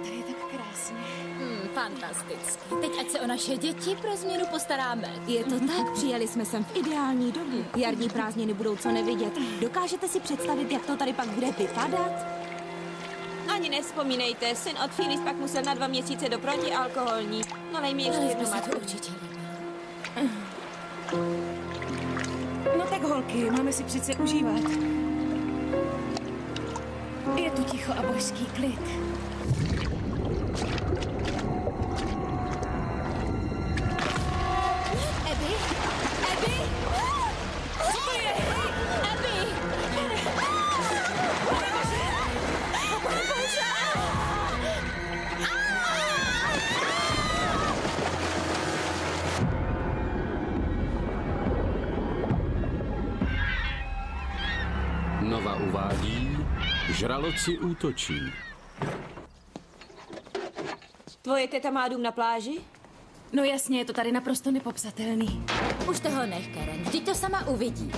Tady je tak krásně. Fantasticky. Teď ať se o naše děti pro změnu postaráme. Je to tak, přijeli jsme sem v ideální dobu. Jarní prázdniny budou co nevidět. Dokážete si představit, jak to tady pak bude vypadat? Ani nevzpomínejte, syn od Phyllis pak musel na 2 měsíce do protialkoholní. Nalej mi ještě jednu matku. Určitě líbilo. No tak holky, máme si přece užívat. Je tu ticho a božský klid. Abby? Abby? Co to je? Abby! Nova uvádí, žraloci útočí. Tvoje teta má dům na pláži? No jasně, je to tady naprosto nepopsatelný. Už toho nech, Karen. Vždyť to sama uvidí.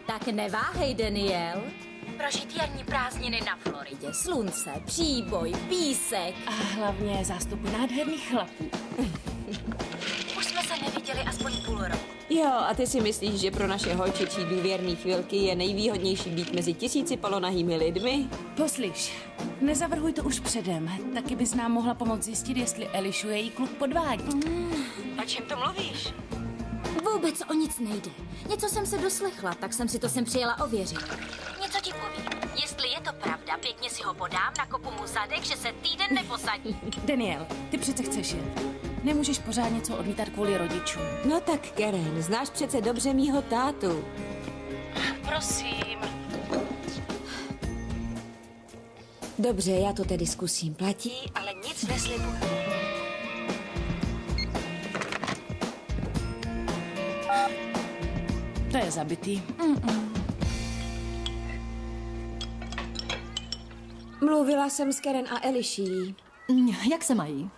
Tak neváhej, Daniel. Prožít jarní prázdniny na Floridě. Slunce, příboj, písek. A hlavně zástupy nádherných chlapů. Už jsme se neviděli aspoň půl roku. Jo, a ty si myslíš, že pro naše holčičí důvěrný chvilky je nejvýhodnější být mezi 1000 polonahými lidmi? Poslyš, nezavrhuj to už předem. Taky bys nám mohla pomoct zjistit, jestli Elišu její kluk podvádí. O čem to mluvíš? Vůbec o nic nejde. Něco jsem se doslechla, tak jsem si to sem přijela ověřit. Něco ti povím. Jestli je to pravda, pěkně si ho podám, nakopu mu zadek, že se týden neposadí. Daniel, ty přece chceš jet. Nemůžeš pořád něco odmítat kvůli rodičům. No tak, Karen, znáš přece dobře mýho tátu. Prosím. Dobře, já to tedy zkusím. Platí, ale nic neslibuju. To je zabitý. Mluvila jsem s Karen a Eliší. Jak se mají?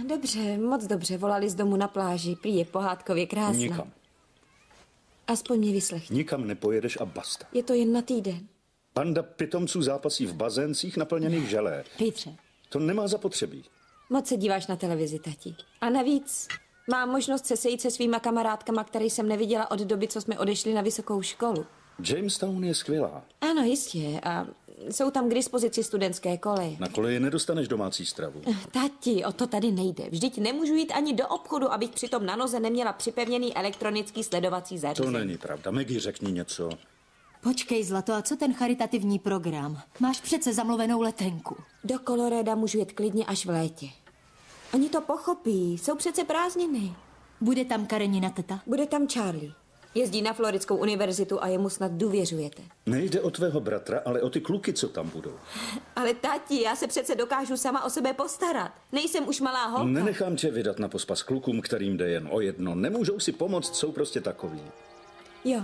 Dobře, moc dobře. Volali z domu na pláži. Prý je pohádkově krásná. Nikam. Aspoň mě vyslechni. Nikam nepojedeš a basta. Je to jen na týden. Banda pitomců zápasí v bazéncích naplněných želé. Pítře. To nemá zapotřebí. Moc se díváš na televizi, tati. A navíc mám možnost se sejít se svýma kamarádkama, které jsem neviděla od doby, co jsme odešli na vysokou školu. Jamestown je skvělá. Ano, jistě. A jsou tam k dispozici studentské koleje. Na koleji nedostaneš domácí stravu. Tati, o to tady nejde. Vždyť nemůžu jít ani do obchodu, abych přitom na noze neměla připevněný elektronický sledovací zařízení. To není pravda. Maggie, řekni něco. Počkej, Zlato, a co ten charitativní program? Máš přece zamluvenou letenku. Do Colorada můžu jet klidně až v létě. Oni to pochopí. Jsou přece prázdniny. Bude tam Karenina teta? Bude tam Charlie. Jezdí na Floridskou univerzitu a jemu snad důvěřujete. Nejde o tvého bratra, ale o ty kluky, co tam budou. Ale tati, já se přece dokážu sama o sebe postarat. Nejsem už malá holka. Nenechám tě vydat na pospas klukům, kterým jde jen o jedno. Nemůžou si pomoct, jsou prostě takový. Jo,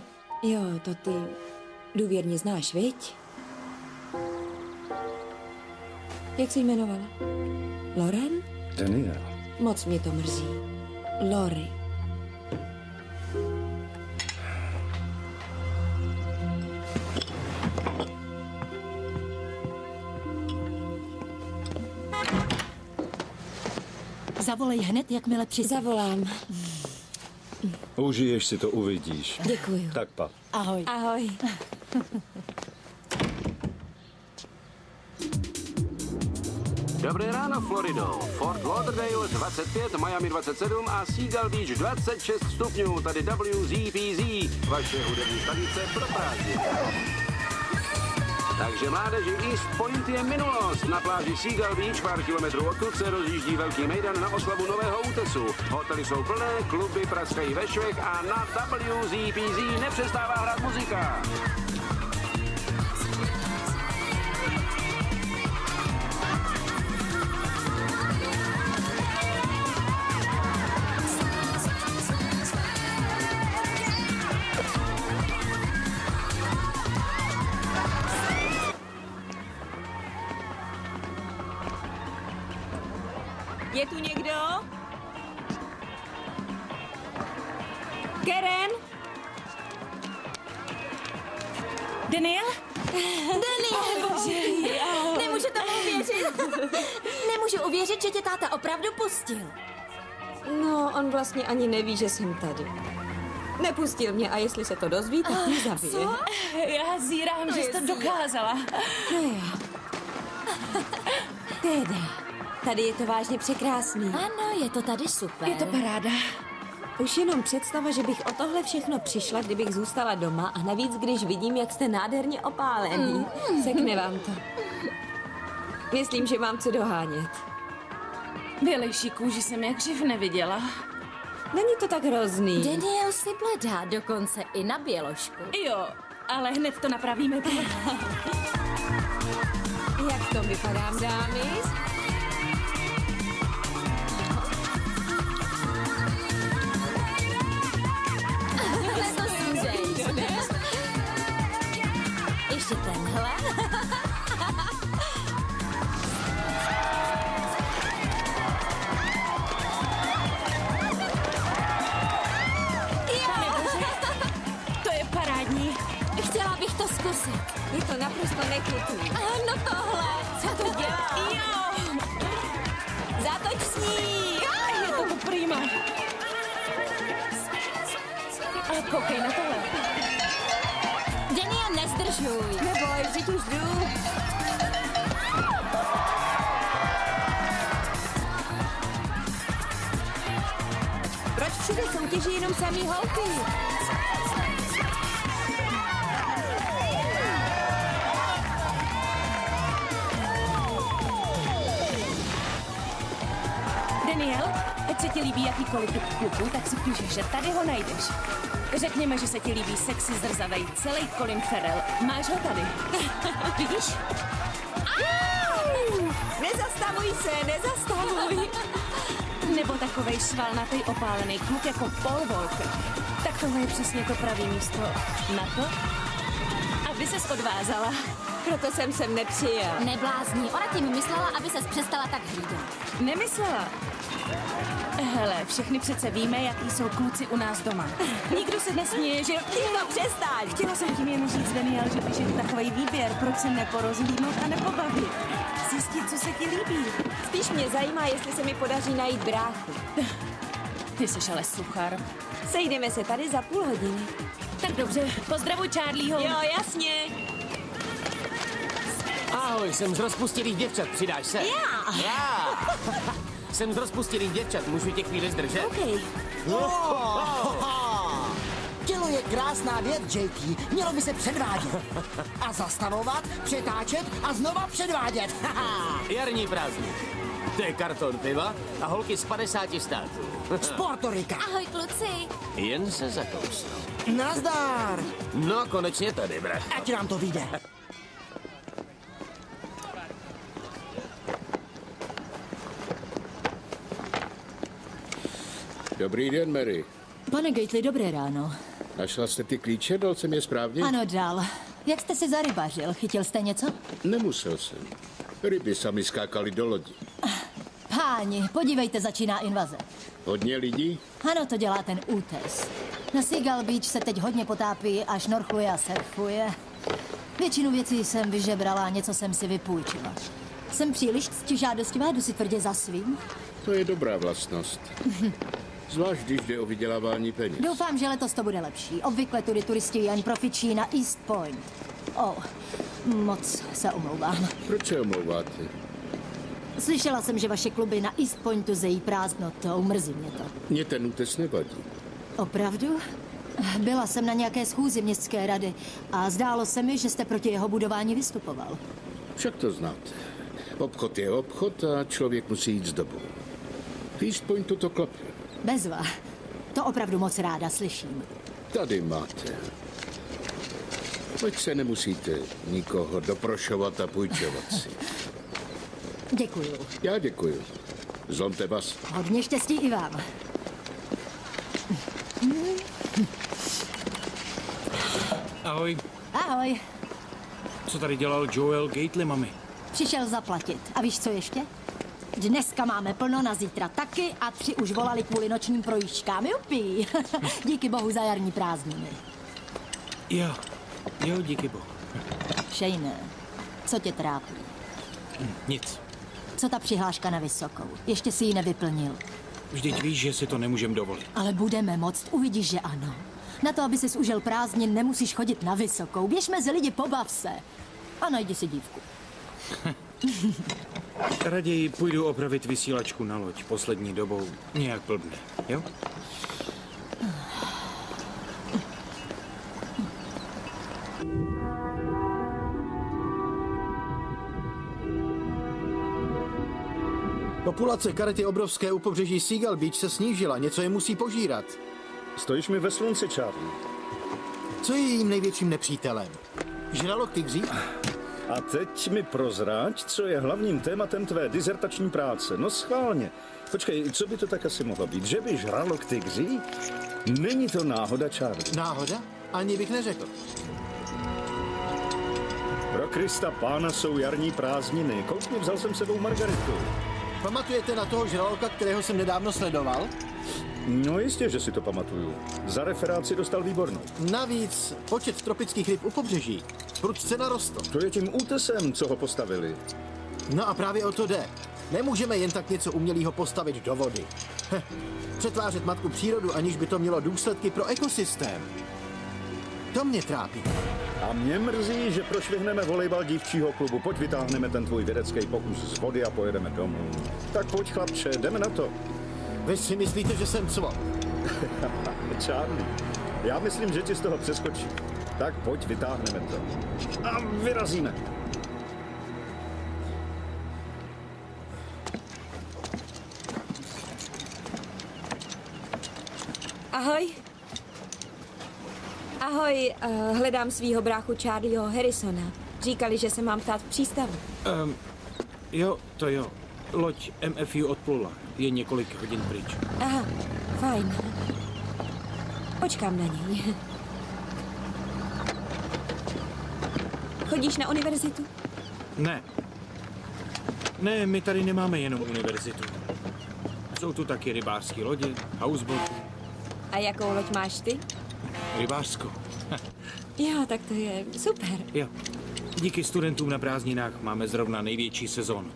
to ty důvěrně znáš, viď? Jak se jmenovala? Lauren? Daniel. Moc mě to mrzí. Lori. Zavolej hned, jakmile Zavolám. Užiješ si to, uvidíš. Děkuju. Tak pa. Ahoj. Ahoj. Dobré ráno, Florido. Fort Lauderdale 25, Miami 27 a Seagull Beach 26 stupňů. Tady WZPZ, vaše hudební stanice pro prázdniny. Takže mládeži, East Point je minulost. Na pláži Seagull Beach, pár kilometrů odtud, se rozjíždí velký mejdan na oslavu nového útesu. Hotely jsou plné, kluby praskají ve švech a na WZPZ nepřestává hrát muzika. Je tu někdo? Karen? Daniel? Daniel! Nemůžu tomu uvěřit. Nemůžu uvěřit, že tě táta opravdu pustil. No, on vlastně ani neví, že jsem tady. Nepustil mě a jestli se to dozví, tak mě zabije. Co? Já zírám, že jsi to dokázala. No jo. Teda, tady je to vážně překrásný. Ano, je to tady super. Je to paráda. Už jenom představa, že bych o tohle všechno přišla, kdybych zůstala doma a navíc, když vidím, jak jste nádherně opálený. Sekne vám to. Myslím, že mám co dohánět. Bělejší kůži jsem jak živ neviděla. Není to tak hrozný. Daniel si bledá, dokonce i na běložku. Jo, ale hned to napravíme. Jak to vypadám, dámy? To sundej. Ještě tenhle. To je parádní. Chtěla bych to zkusit. Je to naprosto nechutný. No tohle. Co to dělá? Jo, Zatoč s ní! je to prima. A koukej na tohle. Daniel, nezdržuj. Neboj, vždyť už jdu. Proč všude soutěží jenom samý holky? Daniel, ať se ti líbí jakýkoliv typ kluku, tak si píšeš, že tady ho najdeš. Řekněme, že se ti líbí sexy zrzavej celý Colin Farrell. Máš ho tady. Vidíš? Nezastavuj se, nezastavuj. Nebo takovej svalnatý opálený kluk jako Paul Walker. Tak tohle je přesně to pravý místo na to, aby ses odvázala. Proto jsem sem nepřijel. Neblázni, ona tím myslela, aby ses přestala tak hlídat. Nemyslela. Hele, všechny přece víme, jaký jsou kluci u nás doma. Nikdo se nesměje, že... No přestaň. Chtěla jsem tím jen říct, Daniel, že když je takovej výběr, proč se neporozhlídnout a nepobavit. Zjistit, co se ti líbí. Spíš mě zajímá, jestli se mi podaří najít bráchu. Ty jsi ale suchar. Sejdeme se tady za půl hodiny. Tak dobře, pozdravuj Charlieho. Jo, jasně. Ahoj, jsem z rozpustilých děvčat, přidáš se? Já! Jsem z rozpustilých děvčat, můžu tě chvíli zdržet? Okay. Tělo je krásná věc, JT. Mělo by se předvádět. A zastavovat, přetáčet a znova předvádět. Jarní prázdník. To je karton piva a holky z 50 států. Z Portorika. Ahoj, kluci. Jen se zakousnu. Nazdar. No, konečně tady, brach. Ať nám to vyjde. Dobrý den, Mary. Pane Gately, dobré ráno. Našla jste ty klíče, dal jsem je správně? Ano, dal. Jak jste si zarybařil? Chytil jste něco? Nemusel jsem. Ryby sami skákaly do lodi. Páni, podívejte, začíná invaze. Hodně lidí? Ano, to dělá ten útes. Na Seagull Beach se teď hodně potápí a šnorchluje a surfuje. Většinu věcí jsem vyžebrala, něco jsem si vypůjčila. Jsem příliš ctižádostivá, jdu si tvrdě za svým. To je dobrá vlastnost. Zvlášť, když jde o vydělávání peněz. Doufám, že letos to bude lepší. Obvykle tudy turisti jen profičí na East Point. Moc se omlouvám. Proč se omlouváte? Slyšela jsem, že vaše kluby na East Pointu zejí prázdnotou. Mrzí mě to. Mně ten útes nevadí. Opravdu? Byla jsem na nějaké schůzi městské rady a zdálo se mi, že jste proti jeho budování vystupoval. Však to znáte. Obchod je obchod a člověk musí jít s dobou. V East Pointu to klape. Bezva. To opravdu moc ráda slyším. Tady máte. Ať se nemusíte nikoho doprošovat a půjčovat si. Děkuju. Já děkuju. Zlomte vás. Hodně štěstí i vám. Ahoj. Ahoj. Co tady dělal Joel Gately, mami? Přišel zaplatit. A víš, co ještě? Dneska máme plno, na zítra taky a 3 už volali kvůli nočním projížďkám. Jupí. Díky bohu za jarní prázdniny. Jo, díky bohu. Shane, co tě trápí? Nic. Co ta přihláška na Vysokou? Ještě si ji nevyplnil. Vždyť víš, že si to nemůžeme dovolit. Ale budeme moct, uvidíš, že ano. Na to, aby ses užil prázdnin, nemusíš chodit na Vysokou. Běž mezi lidi, pobav se. A najdi si dívku. Raději půjdu opravit vysílačku na loď poslední dobou. Nějak blbne, jo? Populace karety obrovské u pobřeží Seagull Beach se snížila, něco je musí požírat. Stojíš mi ve slunci, Charlie. Co je jejím největším nepřítelem? Žralok tygří? A teď mi prozrať, co je hlavním tématem tvé dizertační práce. No schválně. Počkej, co by to tak asi mohlo být? Že by žralok tygří? Není to náhoda, Charlie. Náhoda? Ani bych neřekl. Pro Krista pána jsou jarní prázdniny. Koukni, vzal jsem sebou Margaritu. Pamatujete na toho žraloka, kterého jsem nedávno sledoval? No jistě, že si to pamatuju. Za referáci dostal výbornou. Navíc počet tropických ryb u pobřeží prudce narostl. To je tím útesem, co ho postavili. No a právě o to jde. Nemůžeme jen tak něco umělého postavit do vody. Přetvářet matku přírodu, aniž by to mělo důsledky pro ekosystém. To mě trápí. A mě mrzí, že prošvihneme volejbal dívčího klubu. Pojď, vytáhneme ten tvůj vědecký pokus z vody a pojedeme domů. Tak pojď, chlapče, jdeme na to. Vy si myslíte, že jsem co? Charlie, já myslím, že ti z toho přeskočí. Tak pojď, vytáhneme to. A vyrazíme. Ahoj. Ahoj, hledám svýho bráchu Charlieho Harrisona. Říkali, že se mám ptát v přístavu. Jo, to jo. Loď MFU odplula. Je několik hodin pryč. Aha, fajn. Počkám na něj. Chodíš na univerzitu? Ne. Ne, my tady nemáme jenom univerzitu. Jsou tu taky rybářské lodě, houseboaty. A jakou loď máš ty? Rybářskou. Jo, tak to je super. Jo. Díky studentům na prázdninách máme zrovna největší sezónu.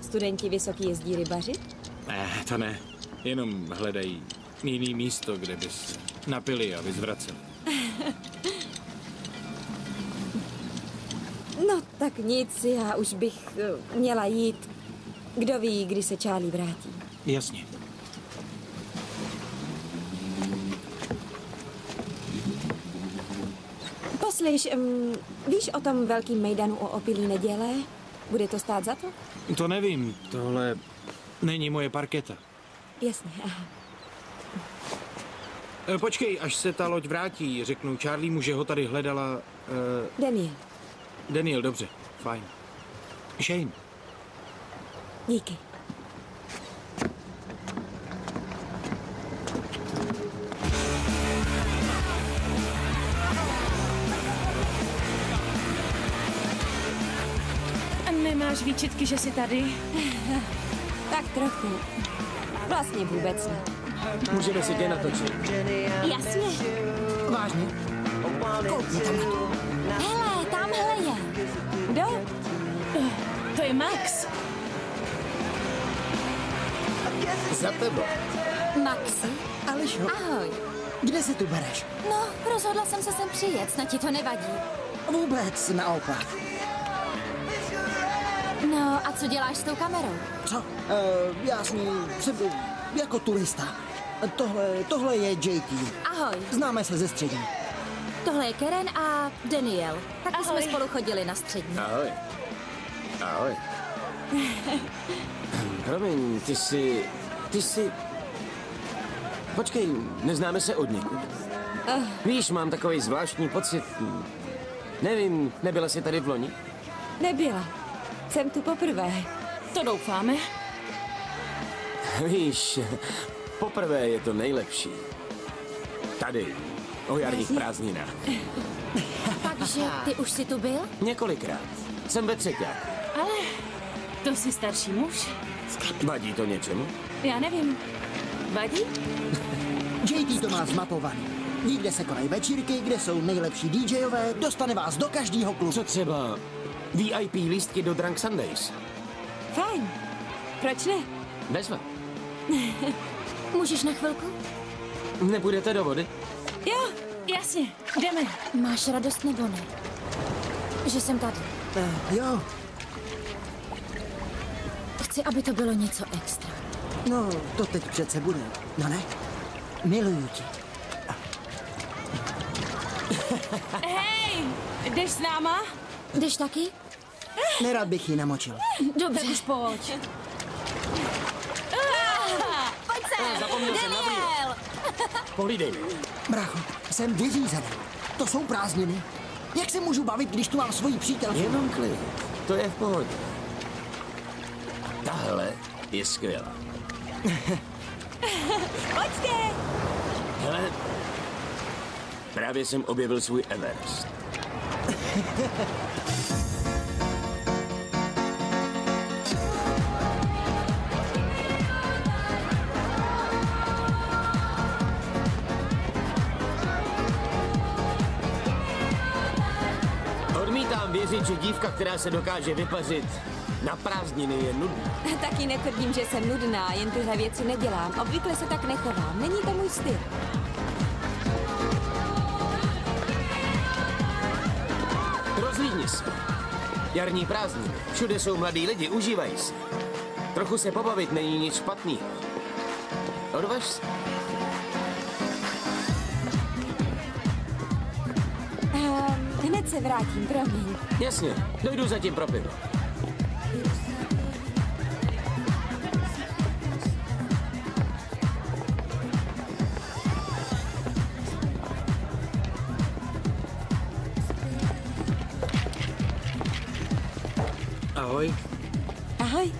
Studenti vysoký jezdí rybaři? Ne, to ne. Jenom hledají jiný místo, kde by se napili a vyzvraceli. No, tak nic, já už bych měla jít. Kdo ví, kdy se Charlie vrátí. Jasně. Poslyš, víš o tom velkým mejdanu o opilí neděle? Bude to stát za to? To nevím, tohle není moje parketa. Jasně, aha. Počkej, až se ta loď vrátí, řeknu Charliemu, že ho tady hledala... Daniel. Daniel, dobře, fajn. Shane. Díky. Nemáš výčitky, že jsi tady? Tak trochu. Vlastně vůbec ne. Můžeme si tě natočit. Jasně. Vážně? Koukni tam na to. Hele, tamhle je. Kdo? To je Max. Za tebe. Maxi, Alešo, ahoj. kde se tu bereš? No, rozhodla jsem se sem přijet, snad ti to nevadí. Vůbec naopak. No, a co děláš s tou kamerou? Co? Já s ní přibyl jako turista. Tohle je JT. Ahoj. Známe se ze střední. Tohle je Karen a Daniel. Taky jsme spolu chodili na střední. Ahoj. Ahoj. Promiň, ty jsi... Počkej, neznáme se od někud. Víš, mám takový zvláštní pocit. Nevím, nebyla jsi tady v loni? Nebyla. Jsem tu poprvé. To doufáme. Víš, poprvé je to nejlepší. Tady, o jarních prázdninách. Takže ty už jsi tu byl? Několikrát. Jsem ve třeťáku. Ale to jsi starší muž. Vadí to něčemu? Já nevím. Vadí? JT to má zmapovaný. Ví, kde se konají večírky, kde jsou nejlepší DJové, dostane vás do každého klubu. Co třeba VIP lístky do Drunk Sundays? Fajn. Proč ne? Bezva. Můžeš na chvilku? Nepůjdete do vody? Jo, jasně, jdeme. Máš radost nebo ne? Že jsem tady. Jo. Chci, aby to bylo něco extra. No, to teď přece bude. No ne? Miluju tě. Hej, jdeš s náma? Jdeš taky? Nerad bych ji namočil. Dobře. Tak už pojď. Pojď sem! Zapomněl jsem na brýle. Pohlídej mi. Bracho, jsem vyřízený. To jsou prázdniny. Jak se můžu bavit, když tu mám svoji přítelku? Jenom klid. To je v pohodě. Tahle je skvělá. Pojďte! Hele, právě jsem objevil svůj Everest. Odmítám věřit, že dívka, která se dokáže vypařit na prázdniny, je nudná. Taky netvrdím, že jsem nudná, jen tyhle věci nedělám. Obvykle se tak nechovám, není to můj styl. Rozhlídni se. Jarní prázdniny. Všude jsou mladí lidi, užívají se. Trochu se pobavit není nic špatného. Odvaž se. Hned se vrátím, promiň. Jasně, dojdu zatím pro pivo. Ahoj. Ahoj.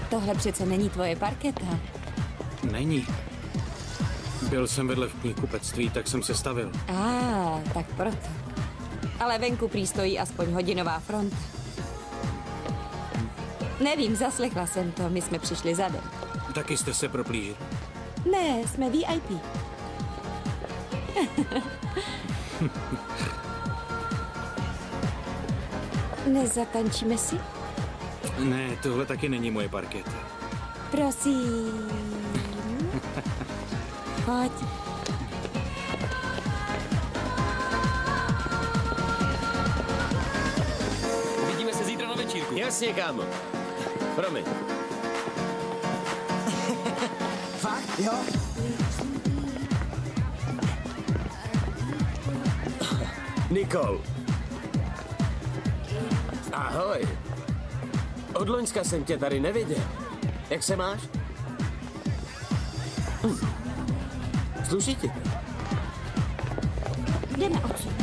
Tohle přece není tvoje parketa. Není. Byl jsem vedle v knihkupectví, tak jsem se stavil. Tak proto. Ale venku prý stojí aspoň hodinová fronta. Nevím, zaslechla jsem to, my jsme přišli zadem. Taky jste se proplížili. Ne, jsme VIP. Nezatančíme si? Ne, tohle taky není moje parketa. Prosím. Pojď. Vidíme se zítra na večírku. Jasně, kámo. Promiň. Fakt, jo? Nicole. Ahoj. Od loňska jsem tě tady neviděl. Jak se máš? Sluší ti? Jdeme odsud.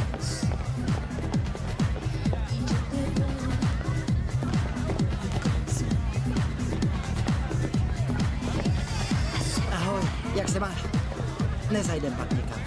Ahoj, jak se máš? Nezajdem pak někam.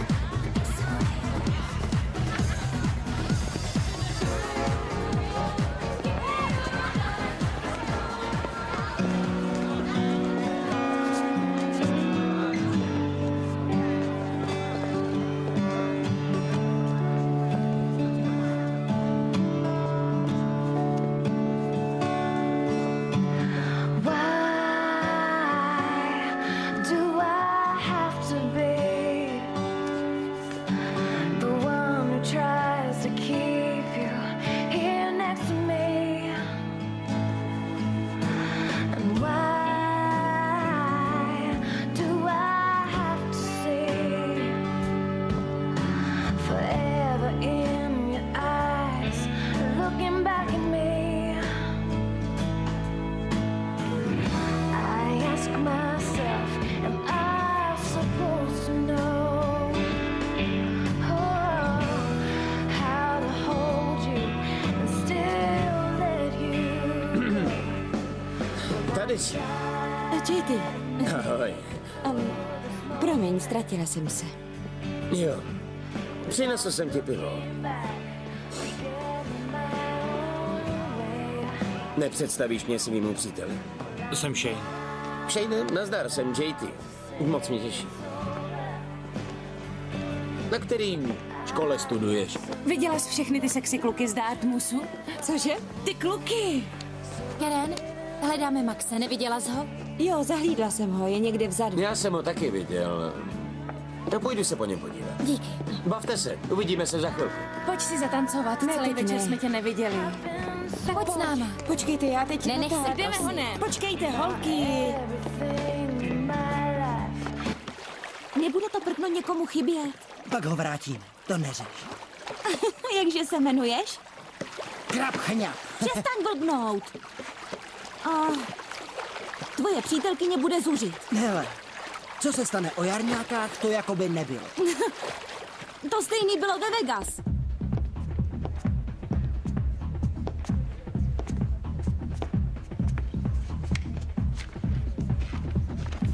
JT. Ahoj. Promiň, ztratila jsem se. Jo. Přinesl jsem ti pivo. Nepředstavíš mě svýmu příteli? Jsem Shane. Shane, nazdar, jsem JT. Moc mě těší. Na kterým škole studuješ? Viděla jsi všechny ty sexy kluky z Dartmousu? Cože? Ty kluky! Karen, Hledáme Maxe, neviděla jsi ho? Jo, zahlídla jsem ho, je někde vzadu. Já jsem ho taky viděl. To půjdu se po něm podívat. Díky. Bavte se, uvidíme se za chvilku. Pojď si zatancovat, Ne, celý teď večer ne. jsme tě neviděli. Tak pojď s náma. Počkejte, já teď Ne, nech se, potáhnu. jdeme, honem. Počkejte, holky. Nebude to prkno někomu chybět. Pak ho vrátím, to neřeš. Jakže se jmenuješ? Krapchňa. Přestaň blbnout. A tvoje přítelkyně bude zuřit. Hele, co se stane o jarňákách, to jako by nebylo. To stejný bylo ve Vegas.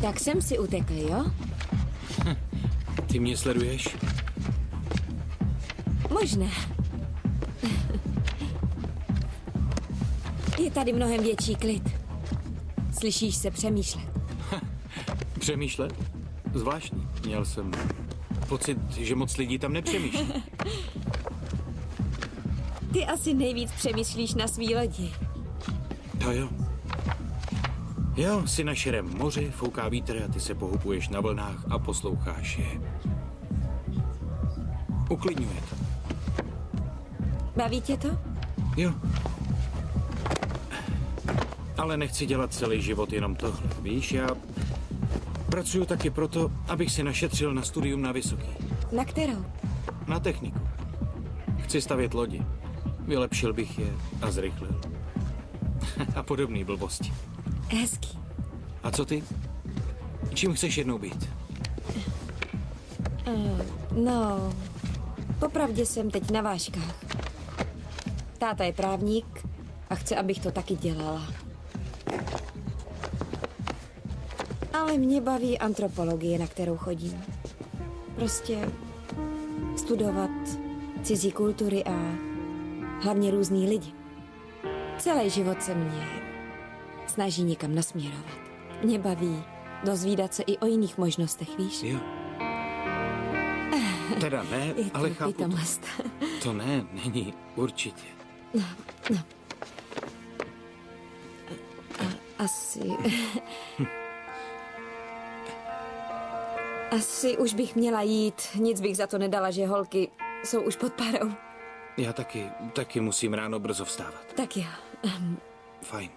Tak jsem si utekl, jo? Ty mě sleduješ? Možná. Je tady mnohem větší klid. Slyšíš se přemýšlet. Přemýšlet? Zvláštní. Měl jsem pocit, že moc lidí tam nepřemýšlí. Ty asi nejvíc přemýšlíš na svý lodi. To jo. Jo, jsi na širém moři, fouká vítr a ty se pohupuješ na vlnách a posloucháš je. Uklidňuje to. Baví tě to? Jo. Ale nechci dělat celý život jenom tohle, víš, já pracuju taky proto, abych si našetřil na studium na vysoký. Na kterou? Na techniku. Chci stavět lodi. Vylepšil bych je a zrychlil. A podobné blbosti. Hezký. A co ty? Čím chceš jednou být? No, popravdě jsem teď na vážkách. Táta je právník a chce, abych to taky dělala. Ale mě baví antropologie, na kterou chodím. Prostě studovat cizí kultury a hlavně různý lidi. Celý život se mě snaží někam nasměrovat. Mě baví dozvídat se i o jiných možnostech, víš? Jo. Teda ne, Je to ale chápu. pitomost. To ne, není, určitě. No. Asi... Asi už bych měla jít. Nic bych za to nedala, že holky jsou už pod parou. Já taky musím ráno brzo vstávat. Tak jo. Fajn.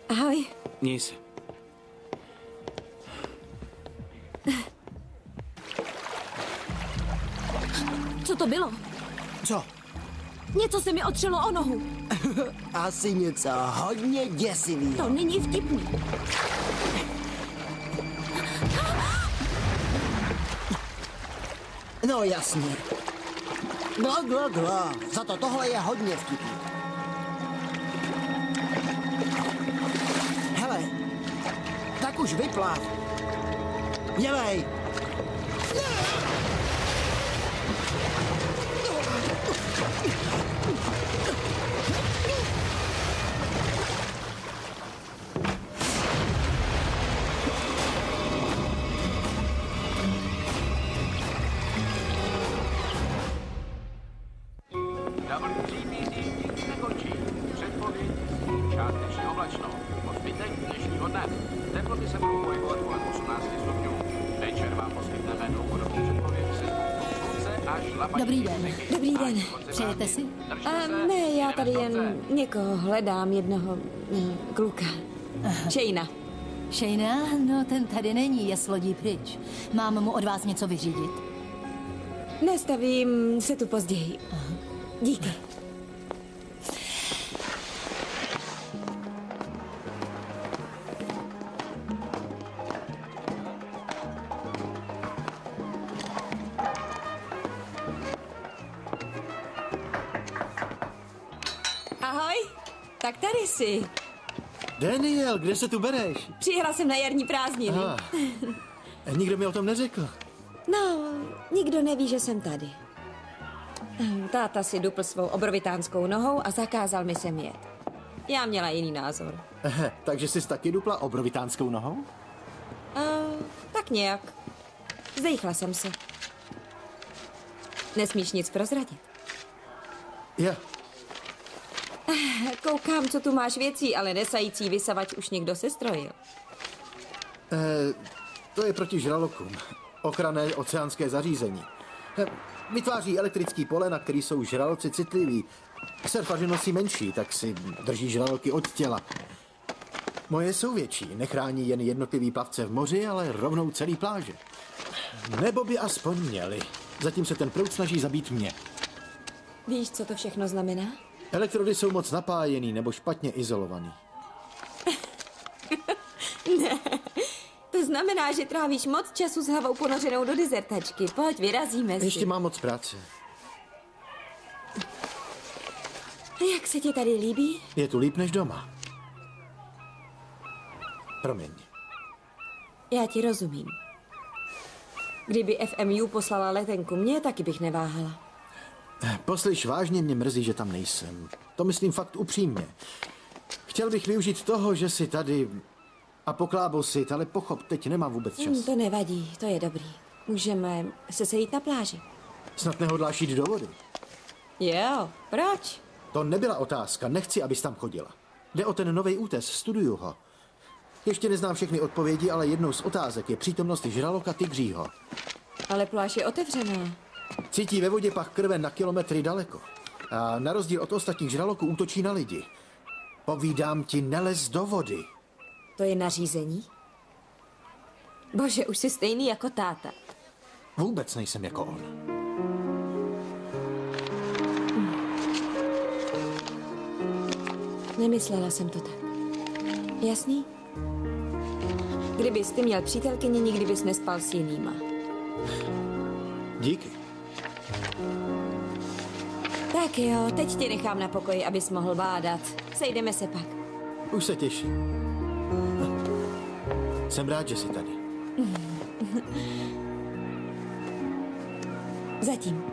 Ahoj. Měj se. Co to bylo? Co? Něco se mi otřelo o nohu. Asi něco hodně děsivý. To není vtipný. No jasně. Gla. Za to tohle je hodně vtipný. Hele, tak už vyplav. Dělej. WGPD nikdy nekončí. Předpověď částečně oblačno. Po zbytek dnešního dne. Teploty se budou pohybovat kolem 18 stupňů. Večer vám poskytneme dlouhodobou předpověď se slunce až lapačky. Dobrý den. Dobrý den. Přejete si? Ne, já tady jen někoho hledám, jednoho kluka. Shayna. Shayna? No, ten tady není, je s lodí pryč. Mám mu od vás něco vyřídit. Nestavím se tu později. Díky. Ahoj, tak tady jsi. Daniel, kde se tu bereš? Přijela jsem na jarní prázdniny. Aha. Nikdo mi o tom neřekl. No, nikdo neví, že jsem tady. Táta si dupl svou obrovitánskou nohou a zakázal mi sem jet. Já měla jiný názor. Takže jsi taky dupla obrovitánskou nohou? Tak nějak. Zdejchla jsem se. Nesmíš nic prozradit. Jo. Koukám, co tu máš věcí, ale nesající vysavač už někdo sestrojil. To je proti žralokům. Ochranné oceánské zařízení. Vytváří elektrický pole, na který jsou žraloci citliví. Surfaři nosí menší, tak si drží žraloky od těla. Moje jsou větší, nechrání jen jednotlivý plavce v moři, ale rovnou celý pláže. Nebo by aspoň měli. Zatím se ten proud snaží zabít mě. Víš, co to všechno znamená? Elektrody jsou moc napájený nebo špatně izolovaný. Ne, to znamená, že trávíš moc času s hlavou ponořenou do dizertačky. Pojď, vyrazíme si. Ještě mám moc práce. Jak se ti tady líbí? Je tu líp než doma. Promiň. Já ti rozumím. Kdyby FMU poslala letenku mě, taky bych neváhala. Poslyš, vážně mě mrzí, že tam nejsem. To myslím fakt upřímně. Chtěl bych využít toho, že jsi tady a poklábosit, ale pochop, teď nemám vůbec čas. To nevadí, to je dobrý. Můžeme se sejít na pláži. Snad nehodláš jít do vody? Jo, proč? To nebyla otázka, nechci, abys tam chodila. Jde o ten nový útes, studuju ho. Ještě neznám všechny odpovědi, ale jednou z otázek je přítomnost žraloka tygřího. Ale pláž je otevřená. Cítí ve vodě pach krve na kilometry daleko. A na rozdíl od ostatních žraloků útočí na lidi. Povídám ti, nelez do vody. To je nařízení? Bože, už jsi stejný jako táta. Vůbec nejsem jako on. Nemyslela jsem to tak. Jasný? Kdybys ty měl přítelkyni, nikdy bys nespal s jinýma. Díky. Tak jo, teď tě nechám na pokoji, abys mohl bádat. Sejdeme se pak. Už se těším. Jsem rád, že jsi tady. Zatím.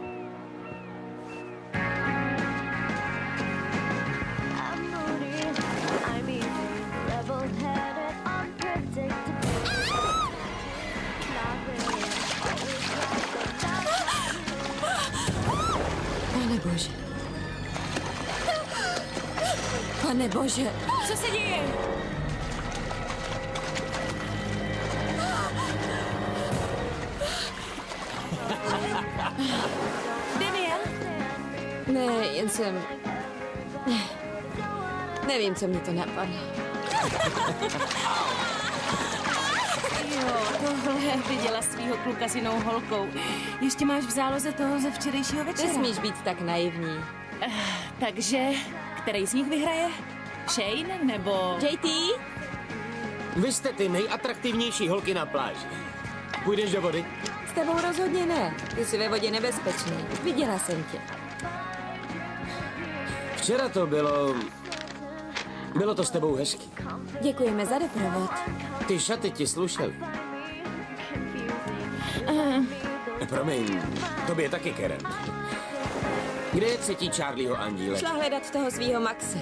Pane Bože. Pane Bože. Co se děje? Daniel? Ne, jen jsem... Nevím, co mě to napadlo. Jo, tohle viděla svýho kluka s jinou holkou. Ještě máš v záloze toho ze včerejšího večera. Nesmíš být tak naivní. Takže, který z nich vyhraje? Shane nebo... JT? Vy jste ty nejatraktivnější holky na pláži. Půjdeš do vody? S tebou rozhodně ne. Ty jsi ve vodě nebezpečný. Viděla jsem tě. Včera to bylo... Bylo to s tebou hezký. Děkujeme za doprovod. Ty šaty ti slušely. Promiň, tobě taky, Karen. Kde je třetí Charlieho andílek? Šla hledat toho svýho Maxe.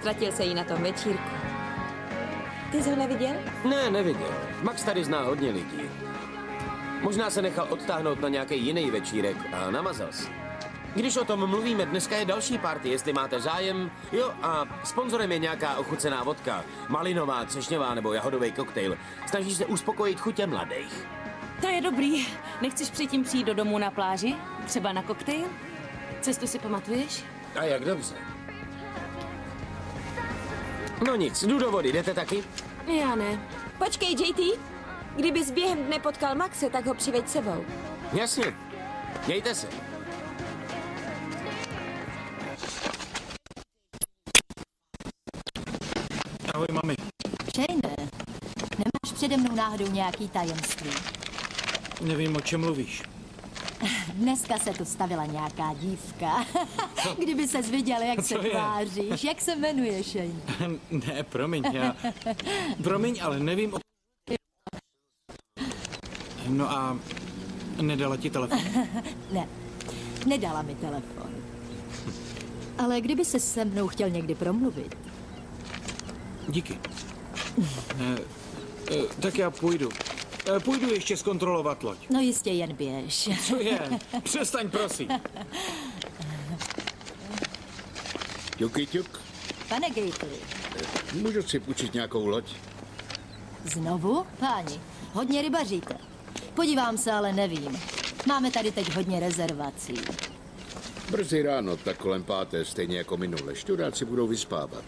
Ztratil se jí na tom večírku. Ty jsi ho neviděl? Ne, neviděl. Max tady zná hodně lidí. Možná se nechal odtáhnout na nějaký jiný večírek a namazal se. Když o tom mluvíme, dneska je další party, jestli máte zájem. Jo, a sponzorem je nějaká ochucená vodka. Malinová, třešňová nebo jahodový koktejl. Snaží se uspokojit chutě mladých. To je dobrý. Nechceš předtím přijít do domu na pláži? Třeba na koktejl? Cestu si pamatuješ? A jak dobře. No nic, jdu do vody, jdete taky? Já ne. Počkej, JT. Kdybys během dne potkal Maxe, tak ho přiveď sebou. Jasně. Mějte se. Ahoj, mami. Shane, nemáš přede mnou náhodou nějaký tajemství? Nevím, o čem mluvíš. Dneska se tu stavila nějaká dívka. Kdyby ses viděl, jak se tváříš. Jak se jmenuje, Shane? Ne, promiň, Promiň, ale nevím o... No a nedala ti telefon? Ne, nedala mi telefon. Ale kdyby se se mnou chtěl někdy promluvit. Díky. Tak já půjdu. Půjdu ještě zkontrolovat loď. No jistě, jen běž. Co je? Přestaň, prosím. Ťuky, ťuk. Pane Gately. Můžu si půjčit nějakou loď? Znovu? Páni, hodně rybaříte. Podívám se, ale nevím. Máme tady teď hodně rezervací. Brzy ráno, tak kolem 5, stejně jako minule. Šťuráci budou vyspávat.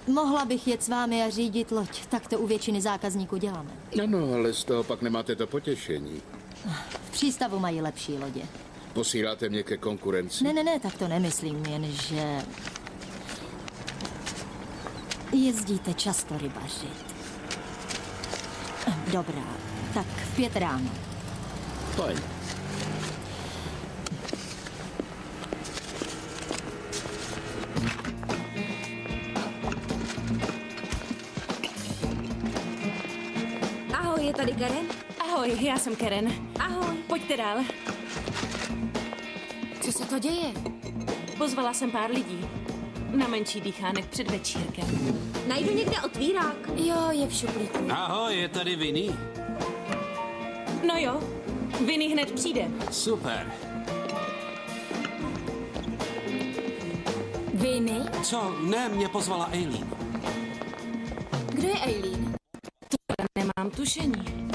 Mohla bych jet s vámi a řídit loď. Tak to u většiny zákazníků děláme. Ano, ale z toho pak nemáte to potěšení. V přístavu mají lepší lodě. Posíláte mě ke konkurenci? Ne, tak to nemyslím, jenže... Jezdíte často rybařit. Dobrá, tak v 5 ráno. Fajn. Ahoj, je tady Karen? Ahoj, já jsem Karen. Ahoj. Pojďte dál. Co se to děje? Pozvala jsem pár lidí. Na menší dýchánek před večírkem. Najdu někde otvírák. Jo, je v šuplíku. Ahoj, je tady Vinny? No jo, Vinny hned přijde. Super. Vinny? Co? Ne, mě pozvala Eileen. Kdo je Eileen? Nemám tušení.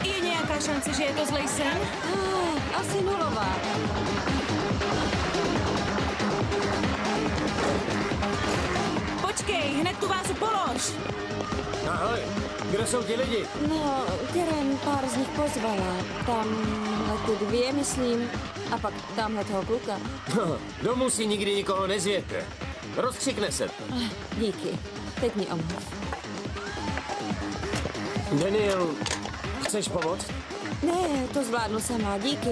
Je nějaká šance, že je to zlej sen? Asi nulová. Počkej, hned tu vázu polož. Ahoj, kde jsou ti lidi? No, Karen pár z nich pozvala. Tamhle ty 2, myslím. A pak tamhle toho kluka. Domů si nikdy nikoho nezvěte. Rozkřikne se. Díky. Teď mi omluv. Daniel, chceš pomoct? Ne, to zvládnu sama. Díky.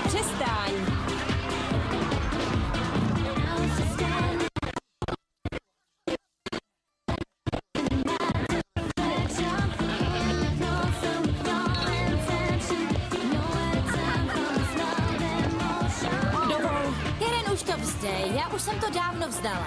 Přestaň. Karen, už to vzdej, já už jsem to dávno vzdala.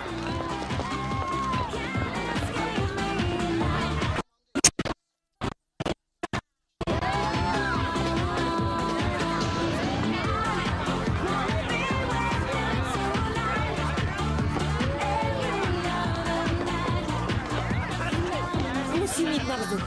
Musím jít na vzduch.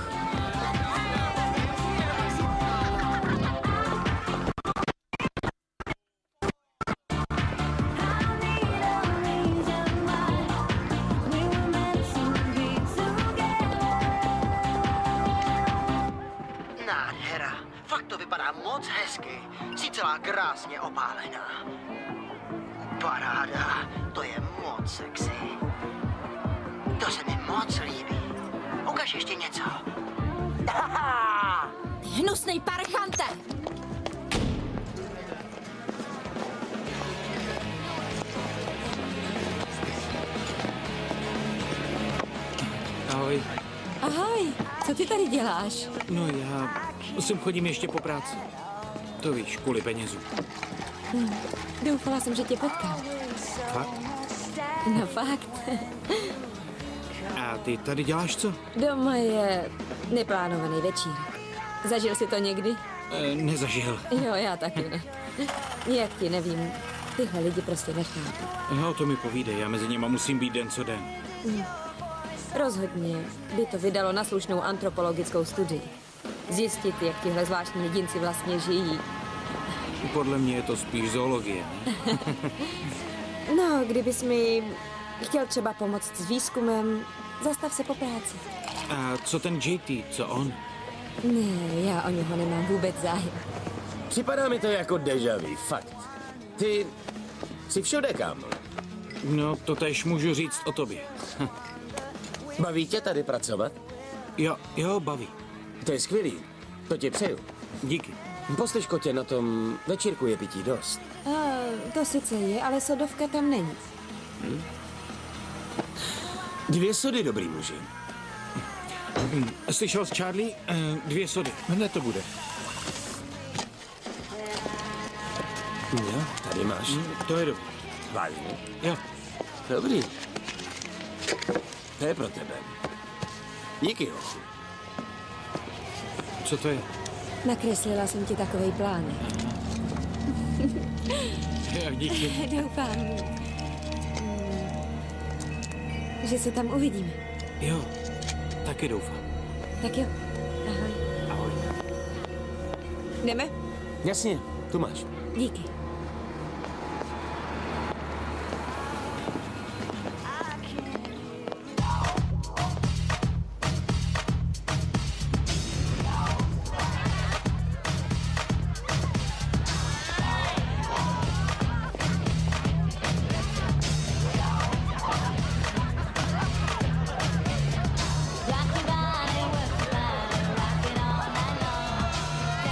Nádhera. Fakt to vypadá moc hezky. Jsi celá krásně opálená. Paráda. To je moc sexy. To se mi moc líbí. Ukaž ještě něco. Hnusnej parchante! Ahoj. Ahoj, co ty tady děláš? No já sem chodím ještě po práci. To víš, kvůli penězům. Doufala jsem, že tě potkám. Fakt? No fakt. A ty tady děláš co? Doma je neplánovaný večírek. Zažil jsi to někdy? Nezažil. Jo, já taky ne. Jak ti nevím, tyhle lidi prostě nechápu. No to mi povídej, já mezi nima musím být den co den. Rozhodně by to vydalo na slušnou antropologickou studii. Zjistit, jak tihle zvláštní jedinci vlastně žijí. Podle mě je to spíš zoologie, ne? No, kdybys mi chtěl třeba pomoct s výzkumem, zastav se po práci. A co ten JT, co on? Ne, já o něho nemám vůbec zájem. Připadá mi to jako déjà vu, fakt. Ty jsi všude, kámo. No, to tež můžu říct o tobě. Baví tě tady pracovat? Jo, baví. To je skvělý. To ti přeju. Díky. Postež kotě, na tom večírku je pití dost. To sice je, ale sodovka tam není. 2 sody, dobrý muži. Slyšel jsi, Charlie? 2 sody. Hned to bude. Jo, tady máš. To je dobrý. Vážně? Jo. Dobrý. To je pro tebe. Díky, hochu. Co to je? Nakreslila jsem ti takovej plán. Jo, díky. Doufám, že se tam uvidíme. Jo, taky doufám. Tak jo, ahoj. Ahoj. Jdeme? Jasně, tu máš. Díky.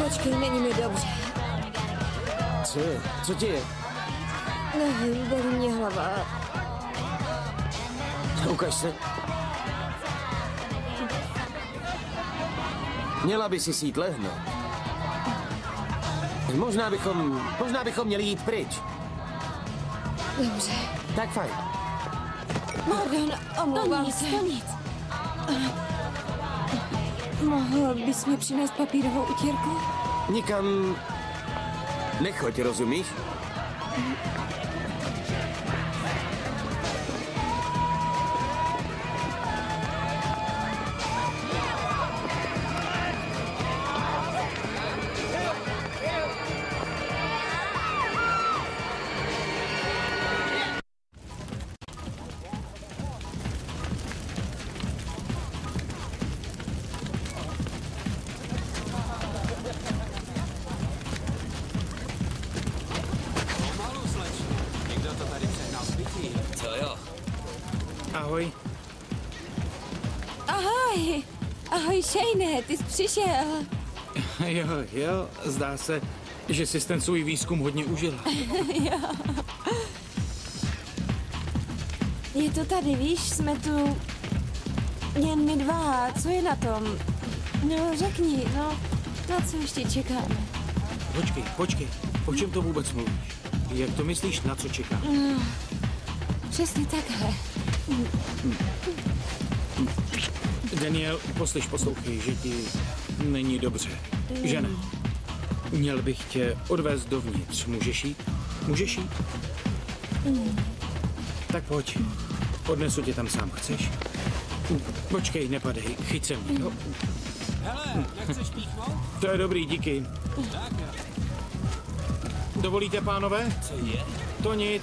Počkej, není mi dobře. Co je? Co ti je? Nevím, bolí mě hlava. Ukaž se. Měla by si jít lehnout. Možná bychom měli jít pryč. Dobře. Tak fajn. Pardon, omlouvám se. To nic. Mohl bys mi přinést papírovou utírku? Nikam nechoď, rozumíš? Ahoj. Ahoj. Ahoj, Shane, ty jsi přišel. Jo, zdá se, že jsi ten svůj výzkum hodně užila. Jo. Je to tady, víš, jsme tu jen my dva. Co je na tom? No, řekni, no, na co ještě čekáme? Počkej, o čem to vůbec mluvíš? Jak to myslíš, na co čekáme? No, přesně takhle. Daniel, poslouchej, že ti není dobře. Že ne? Měl bych tě odvést dovnitř. Můžeš jít? Můžeš jít? Tak pojď. Odnesu tě tam sám. Chceš? Počkej, nepadej. Chyť se mě. Hele, nechceš píchnout? To je dobrý, díky. Dovolíte, pánové? Co je? To nic.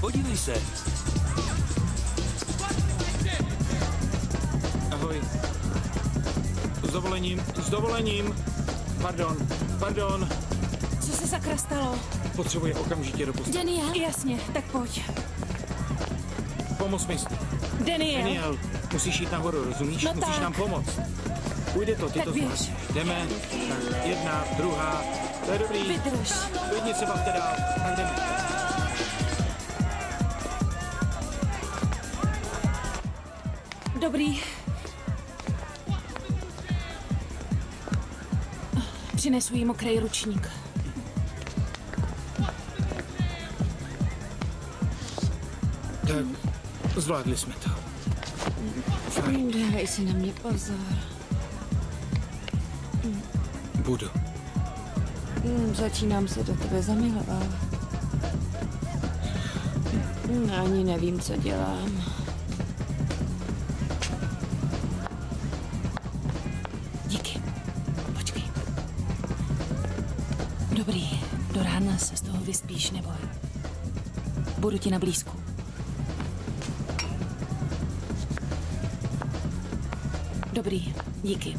Podívej se. Ahoj. S dovolením. Pardon. Co se sakra stalo? Potřebuje okamžitě do postele. Daniel? Jasně, tak pojď. Pomoz mi. Daniel, musíš jít nahoru, rozumíš? No Musíš tak. nám pomoct. Půjde to, ty Tak to běž. zvládneš. Jdeme. Tak, 1, 2. To je dobrý. Vydrž. Klidně se bavte dál. Tak jdeme. Dobrý. Přinesu jí mokrý ručník. Tak, zvládli jsme to. Dávej si na mě pozor. Budu. Začínám se do tebe zamilovat. Ani nevím, co dělám. Díky. Počkej. Dobrý, do rána se z toho vyspíš, neboj. Budu ti na blízku. Dobrý, díky.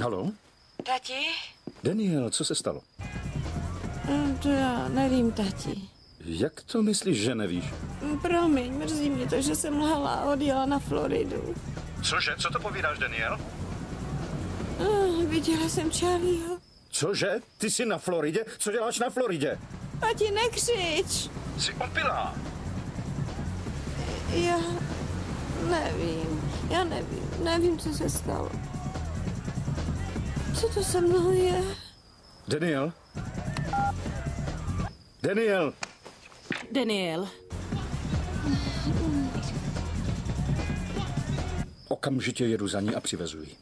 Haló? Tati? Daniel, co se stalo? To já nevím, tati. Jak to myslíš, že nevíš? Promiň, mrzí mě to, že jsem lhala a odjela na Floridu. Cože? Co to povídáš, Daniel? Viděla jsem Charlieho. Cože? Ty jsi na Floridě? Co děláš na Floridě? Tati, nekřič. Jsi opilá. Já nevím, co se stalo. Co to se mnou je? Daniel? Daniel! Daniel. Okamžitě jedu za ní a přivezuji.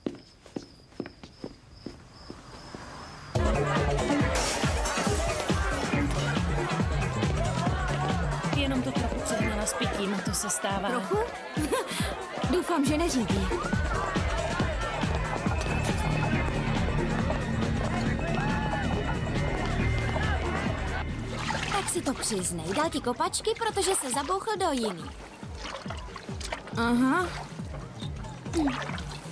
Jenom to trochu přehnala s pitím, to se stává. Trochu? Doufám, že neřídí. Tak si to přiznej. Dal ti kopačky, protože se zabouchl do jiný. Aha.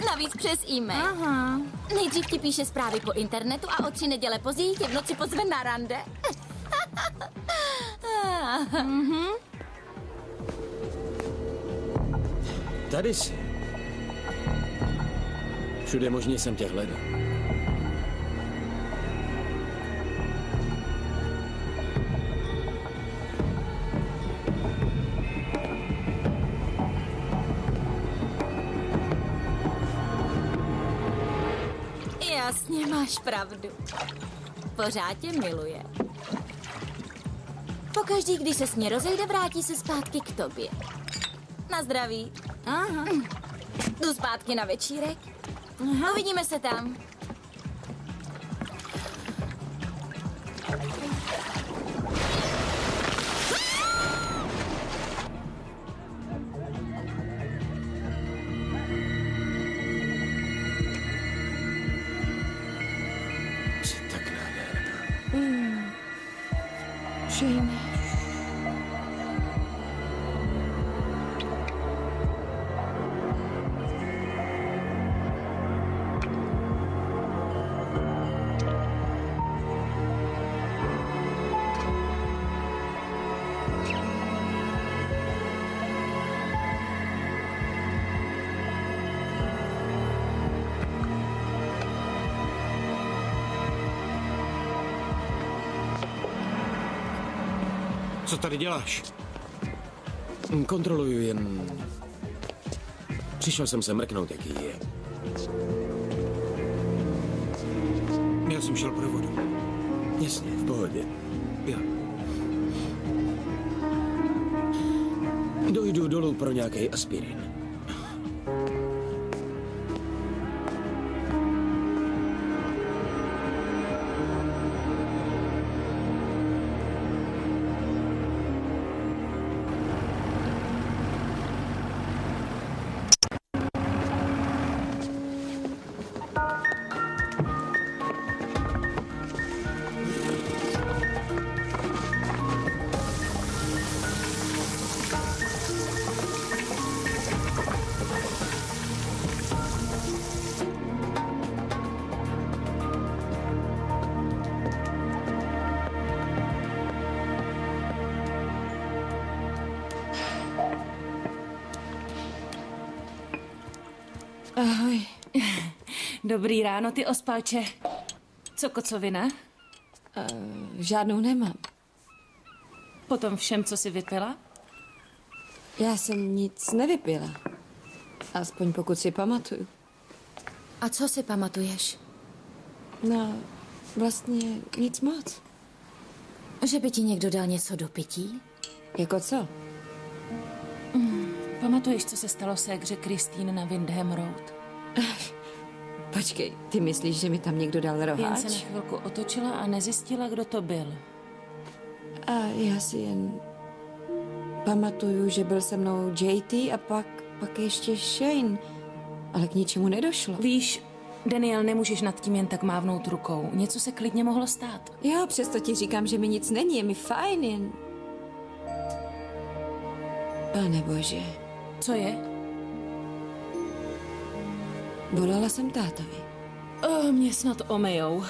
Navíc přes e-mail. Aha. Nejdřív ti píše zprávy po internetu a o 3 neděle později tě v noci pozve na rande. Tady jsi. Všude možně jsem tě hledal. Jasně, máš pravdu. Pořád tě miluje. Pokaždý, když se s ní rozejde, vrátí se zpátky k tobě. Na zdraví. Aha. Jdu zpátky na večírek. Aha. Uvidíme se tam. Shane. Co tady děláš? Kontroluju jen... Přišel jsem se mrknout, jaký je. Já jsem šel pro vodu. Jasně, v pohodě. Jo. Dojdu dolů pro nějaký aspirin. Ahoj. Dobrý ráno, ty ospáče. Co kocovina? Žádnou nemám. Potom všem, co si vypila? Já jsem nic nevypila. Aspoň pokud si pamatuju. A co si pamatuješ? No, vlastně nic moc. Že by ti někdo dal něco do pití? Jako co? Pamatuješ, co se stalo ségře Christine na Windham Road? Počkej, ty myslíš, že mi tam někdo dal roháč? Jen se na chvilku otočila a nezjistila, kdo to byl. A já si jen pamatuju, že byl se mnou JT a pak ještě Shane. Ale k ničemu nedošlo. Víš, Daniel, nemůžeš nad tím jen tak mávnout rukou. Něco se klidně mohlo stát. Jo, přesto ti říkám, že mi nic není, je mi fajn, jen... Pane bože. Co je? Volala jsem tátovi. Mě snad omejou.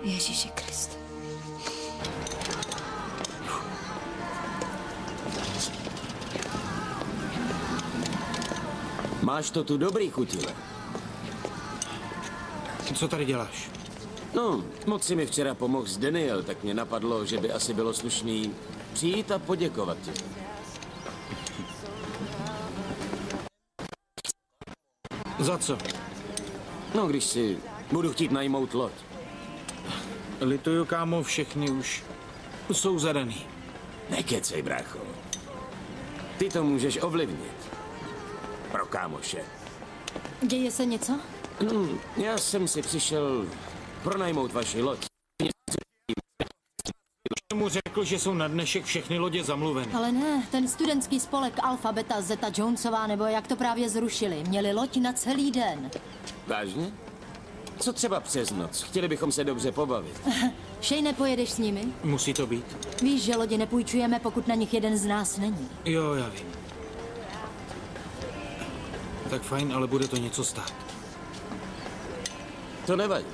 Ježíši Kriste. Máš to tu dobrý, chutile. Co tady děláš? No, moc si mi včera pomohl s Daniel, tak mě napadlo, že by asi bylo slušný přijít a poděkovat ti. Za co? No, když si budu chtít najmout loď. Lituju, kámo, všechny už jsou zadaný. Nekecej, brácho. Ty to můžeš ovlivnit. Pro kámoše. Děje se něco? Já jsem si přišel pronajmout vaši loď. Mu řekl, že jsou na dnešek všechny lodě zamluveny. Ale ne, ten studentský spolek Alfa Beta Zeta Jonesová, nebo jak to právě zrušili, měli loď na celý den. Vážně? Co třeba přes noc? Chtěli bychom se dobře pobavit. Shane, pojedeš s nimi? Musí to být. Víš, že lodi nepůjčujeme, pokud na nich jeden z nás není. Jo, já vím. Tak fajn, ale bude to něco stát. To nevadí.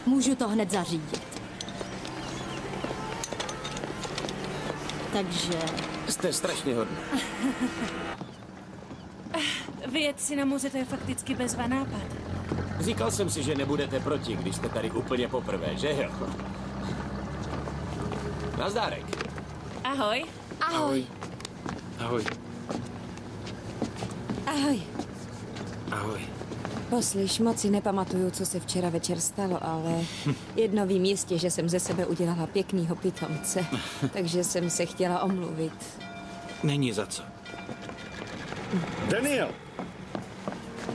Můžu to hned zařídit. Takže... Jste strašně hodná. Vyjet si na moře, to je fakticky bezva nápad. Říkal jsem si, že nebudete proti, když jste tady úplně poprvé, že jo? Nazdárek. Ahoj. Ahoj. Ahoj. Ahoj. Ahoj. Poslyš, moc si nepamatuju, co se včera večer stalo, ale jedno vím jistě, že jsem ze sebe udělala pěknýho pitomce, takže jsem se chtěla omluvit. Není za co. Daniel!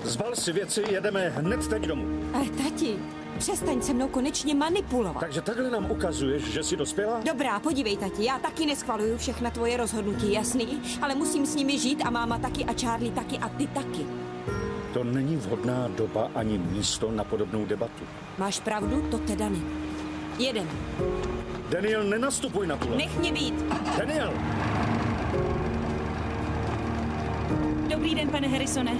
Zbal si věci, jedeme hned teď domů. Ale tati, přestaň se mnou konečně manipulovat. Takže takhle nám ukazuješ, že jsi dospěla? Dobrá, podívej, tati, já taky neschvaluju všechna tvoje rozhodnutí, jasný? Ale musím s nimi žít a máma taky a Charlie taky a ty taky. To není vhodná doba ani místo na podobnou debatu. Máš pravdu, to teda ne. Jedem. Daniel, nenastupuj na tu loď. Nech mě být. Daniel! Dobrý den, pane Harrisone.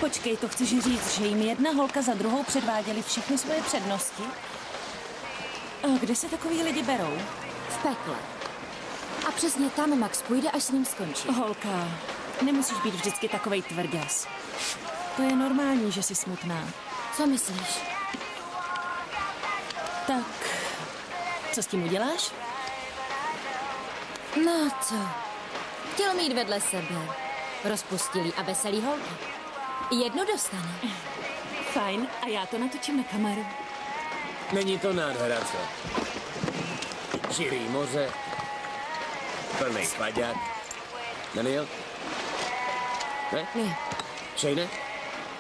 Počkej, to chceš říct, že jim jedna holka za druhou předváděli všechny svoje přednosti? A kde se takový lidi berou? V pekle. A přesně tam Max půjde, až s ním skončí. Holka, nemusíš být vždycky takovej tvrděs. To je normální, že jsi smutná. Co myslíš? Tak, co s tím uděláš? No co? Chtěl mít vedle sebe rozpustilý a veselý holky. Jedno dostane. Fajn, a já to natočím na kameru. Není to nádhera, co? Širý moře, plný svaďák. Daniel? Ne? Ne. Shane?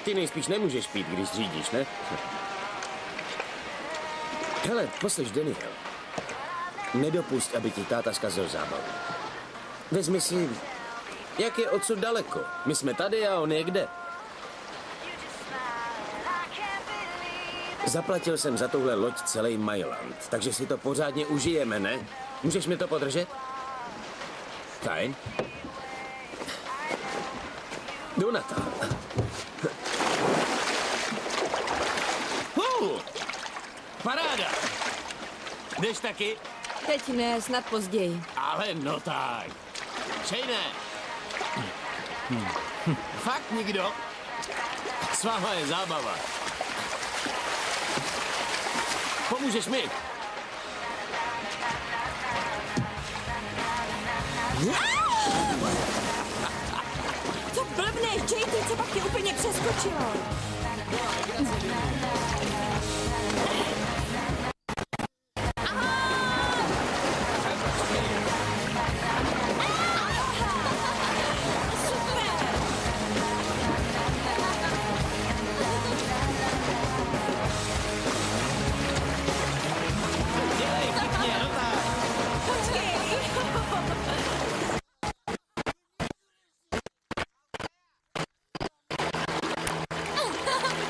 Ty nejspíš nemůžeš pít, když řídíš, ne? Hele, poslyš, Daniel. Nedopust, aby ti táta zkazil zábavu. Vezmi si, jak je odsud daleko. My jsme tady a on je kde. Zaplatil jsem za tuhle loď celý Mailand, takže si to pořádně užijeme, ne? Můžeš mi to podržet? Fajn. Jdu na to. Paráda! Jdeš taky? Teď ne, snad později. Ale no tak. Shane! Fakt nikdo? S váma je zábava. Pomůžeš mi? Co blbneš, JT, co pak tě úplně přeskočilo?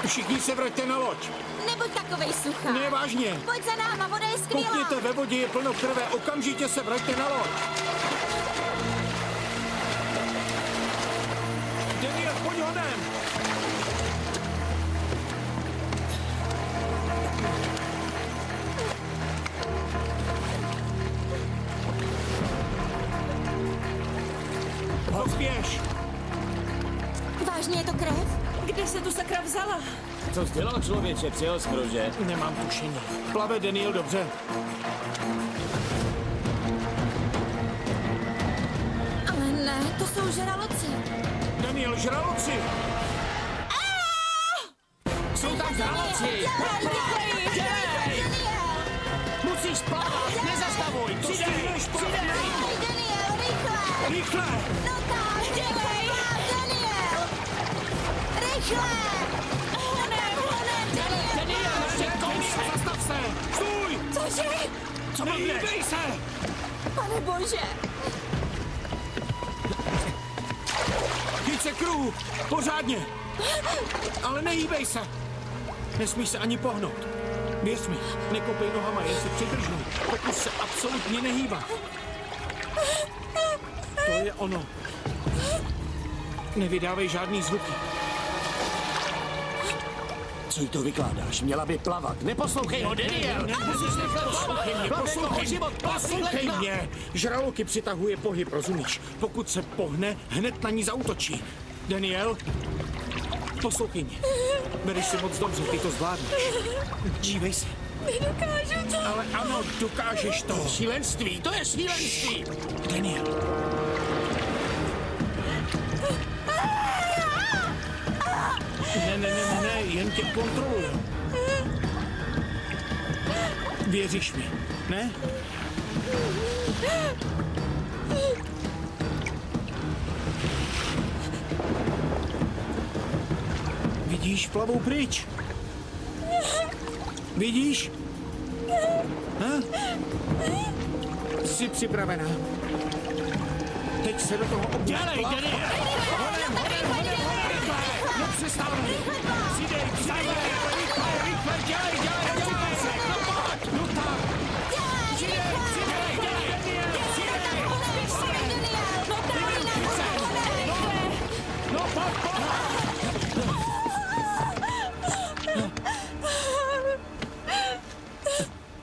Všichni se vraťte na loď. Nebuď takovej suchá. Ne, vážně. Pojď za náma, voda je skvělá. Koukněte, ve vodě je plno krve, okamžitě se vraťte na loď. Daniel, pojď honem. Pospěš. Vážně je to krev? Kde se tu sakra vzala? Co jsi dělal, člověče? Přijel z krože? Nemám tušení. Plave Daniel dobře. Ale ne, to jsou žraloci. Daniel, žraloci! Jsou tam žraloci! Dělej! Musíš plavat, nezastavuj! Přidej! Daniel, rychle! Rychle! No tak, dělej! Daniel! Rychle! Zastav se! Stůj! Cože? Co nehýbej se! Pane bože! Chyť se kruhu! Pořádně! Ale nehýbej se! Nesmíš se ani pohnout. Věř mi, nekopej nohama, jen se přidržuj. Pokus se absolutně nehýbat. To je ono. Nevydávej žádný zvuky. Co jí to vykládáš? Měla by plavat. Neposlouchej ho, Daniel! Musíš nechat plavat! Poslouchej mě! Žraloky přitahuje pohyb, rozumíš? Pokud se pohne, hned na ní zaútočí. Daniel, poslouchej mě. Bereš si moc dobře, ty to zvládneš. Dívej se. Nedokážu to. Ale ano, dokážeš to. Šílenství, to je šílenství! Daniel. Ne, jen tě kontroluju. Věříš mi, ne? Vidíš, plavou pryč. Vidíš? Jsi připravená. Teď se do toho Dělej, Daniel! Nepřestávej! Přidej! Rychle, dělej! No pojď! No tak! Přidej! No pojď!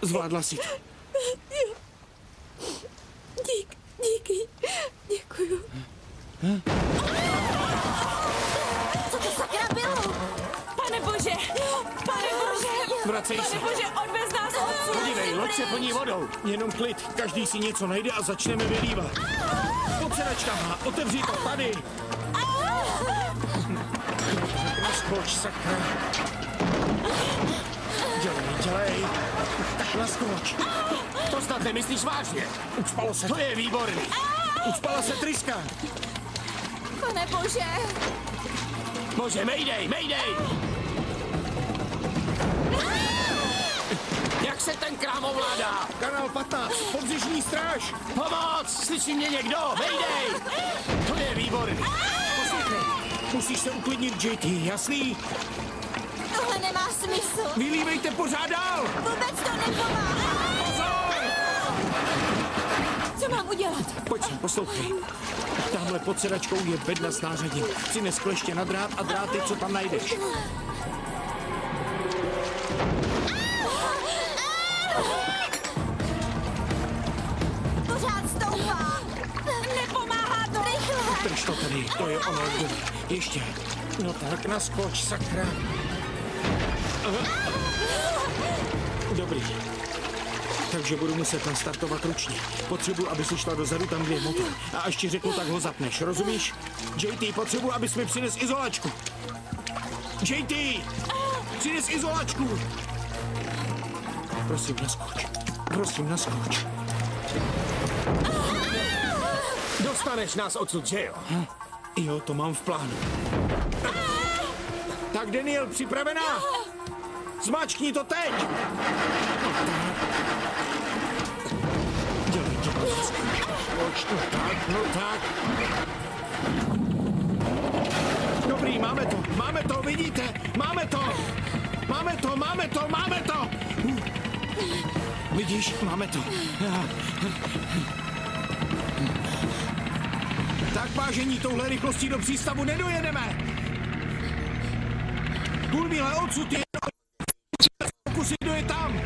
Zvládla si to. Díky. Děkuju. Co to sakra bylo? Pane bože! Vracej se. Pane bože, odvez nás odsud! Podívej, loď se plní vodou. Jenom klid, každý si něco najde a začneme vylívat. Pod sedačkama, otevři to tady. Naskoč, sakra. Dělej. Tak naskoč. To snad nemyslíš vážně. Ucpalo se. To je výborný. Ucpala se tryska. Pane bože. Bože, Mayday! Jak se ten krám ovládá? Kanál 15, pobřežní stráž. Pomoc! Slyší mě někdo? Mayday! To je výborný. Poslouchej, musíš se uklidnit, JT, jasný? Tohle nemá smysl. Vylívejte pořád dál. Vůbec to nepomáhá. Co mám udělat? Pojď sem, poslouchej. Tamhle pod sedačkou je bedna s nářadím. Přines kleště na drát a dráty, co tam najdeš. Pořád stoupá. Nepomáhá to. Rychle. Drž to tady, to je ono. Ještě. No tak, naskoč, sakra. Dobrý. Takže budu muset nastartovat ručně. Potřebuji, aby si šla dozadu, tam kde je motor. A až ti řeknu, tak ho zapneš, rozumíš? JT, potřebuji, abys mi přines izolačku. JT! Přines izolačku! Prosím, naskoč. Dostaneš nás odsud, že jo? Jo, to mám v plánu. Tak, Daniel, připravená? Zmáčkni to teď! Dělej, no tak. Dobrý, máme to, vidíte? Máme to! Máme to, máme to, máme to! Vidíš, máme to. Tak vážení, touhle rychlostí do přístavu nedojedeme. Půl míle odsud je pokusy dojet tam.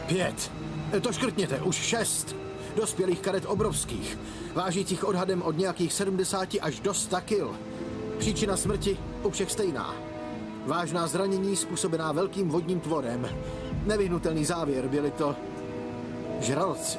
Pět. To škrtněte, už 6. Dospělých karet obrovských, vážících odhadem od nějakých 70 až do 100 kil. Příčina smrti u všech stejná. Vážná zranění způsobená velkým vodním tvorem. Nevyhnutelný závěr, byli to žraloci.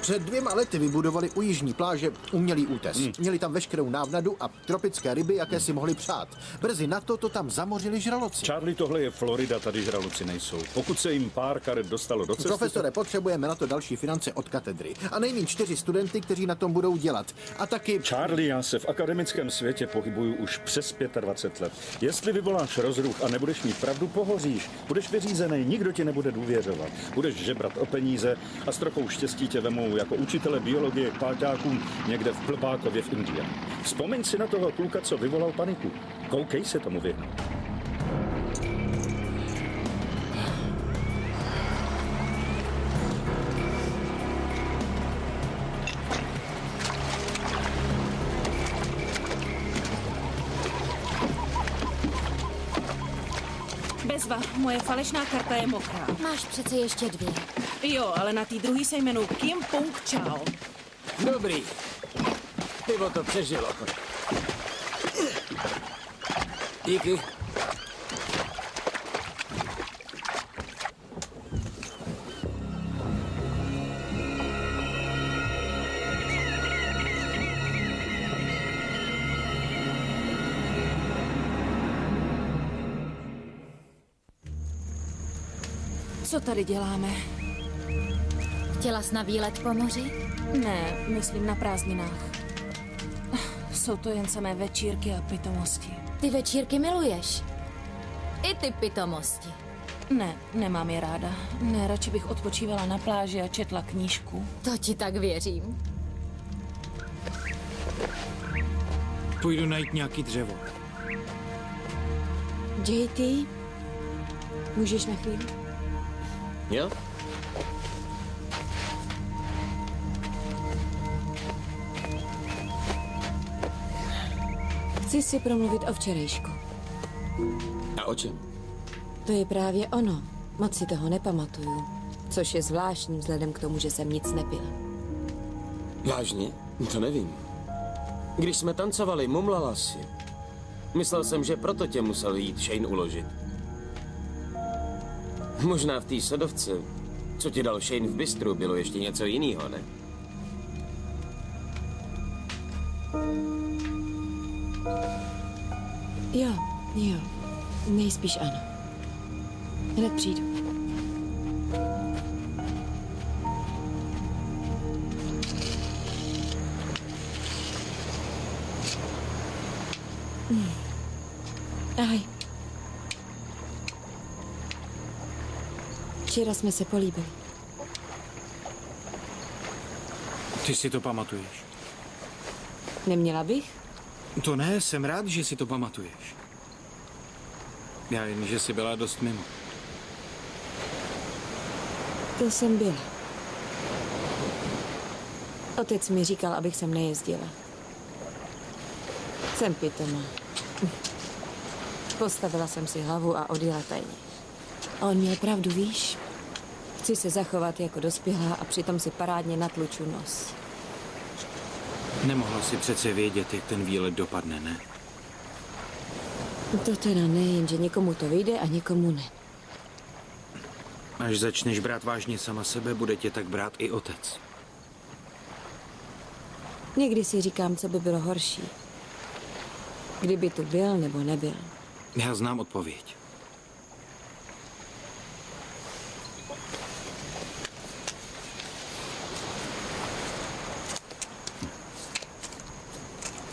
Před 2 lety vybudovali u jižní pláže umělý útes. Měli tam veškerou návnadu a tropické ryby, jaké si mohli přát. Brzy na to tam zamořili žraloci. Charlie, tohle je Florida, tady žraloci nejsou. Pokud se jim pár karet dostalo do cesty... Profesore, potřebujeme na to další finance od katedry. A nejméně 4 studenty, kteří na tom budou dělat. A taky... Charlie, já se v akademickém světě pohybuju už přes 25 let. Jestli vyvoláš rozruch a nebudeš mít pravdu, pohoříš. Budeš vyřízený, nikdo ti nebude důvěřovat. Budeš žebrat o peníze a s trochou štěstí tě vemou jako učitele biologie k páťákům někde v Plbákově v Indii. Vzpomeň si na toho kluka, co vyvolal paniku. Koukej se tomu vyhnout. Bezva, moje falešná karta je mokrá. Máš přece ještě 2. Jo, ale na té druhé se jmenuji Kim Pung Chao. Dobrý. Pivo to přežilo. Díky. Co tady děláme? Chtěla jsi na výlet po moři? Ne, myslím na prázdninách. Jsou to jen samé večírky a pitomosti. Ty večírky miluješ. I ty pitomosti. Ne, nemám je ráda. Ne, radši bych odpočívala na pláži a četla knížku. To ti tak věřím. Půjdu najít nějaký dřevo. JT, můžeš na chvíli? Jo? Chci si promluvit o včerejšku. A o čem? To je právě ono. Moc si toho nepamatuju. Což je zvláštní vzhledem k tomu, že jsem nic nepila. Vážně? To nevím. Když jsme tancovali, mumlala si. Myslel jsem, že proto tě musel jít Shane uložit. Možná v té sodovce, co ti dal Shane v bistru, bylo ještě něco jiného, ne? Jo. Nejspíš ano. Hned přijdu. Ahoj. Včera jsme se políbili. Ty si to pamatuješ? Neměla bych? To ne, jsem rád, že si to pamatuješ. Já jen, že jsi byla dost mimo. To jsem byla. Otec mi říkal, abych sem nejezdila. Jsem pitomá. Postavila jsem si hlavu a odjela tajně. On měl pravdu, víš? Chci se zachovat jako dospělá a přitom si parádně natluču nos. Nemohla si přece vědět, jak ten výlet dopadne, ne? To teda ne, jenže někomu to vyjde a někomu ne. Až začneš brát vážně sama sebe, bude tě tak brát i otec. Někdy si říkám, co by bylo horší. Kdyby tu byl nebo nebyl. Já znám odpověď.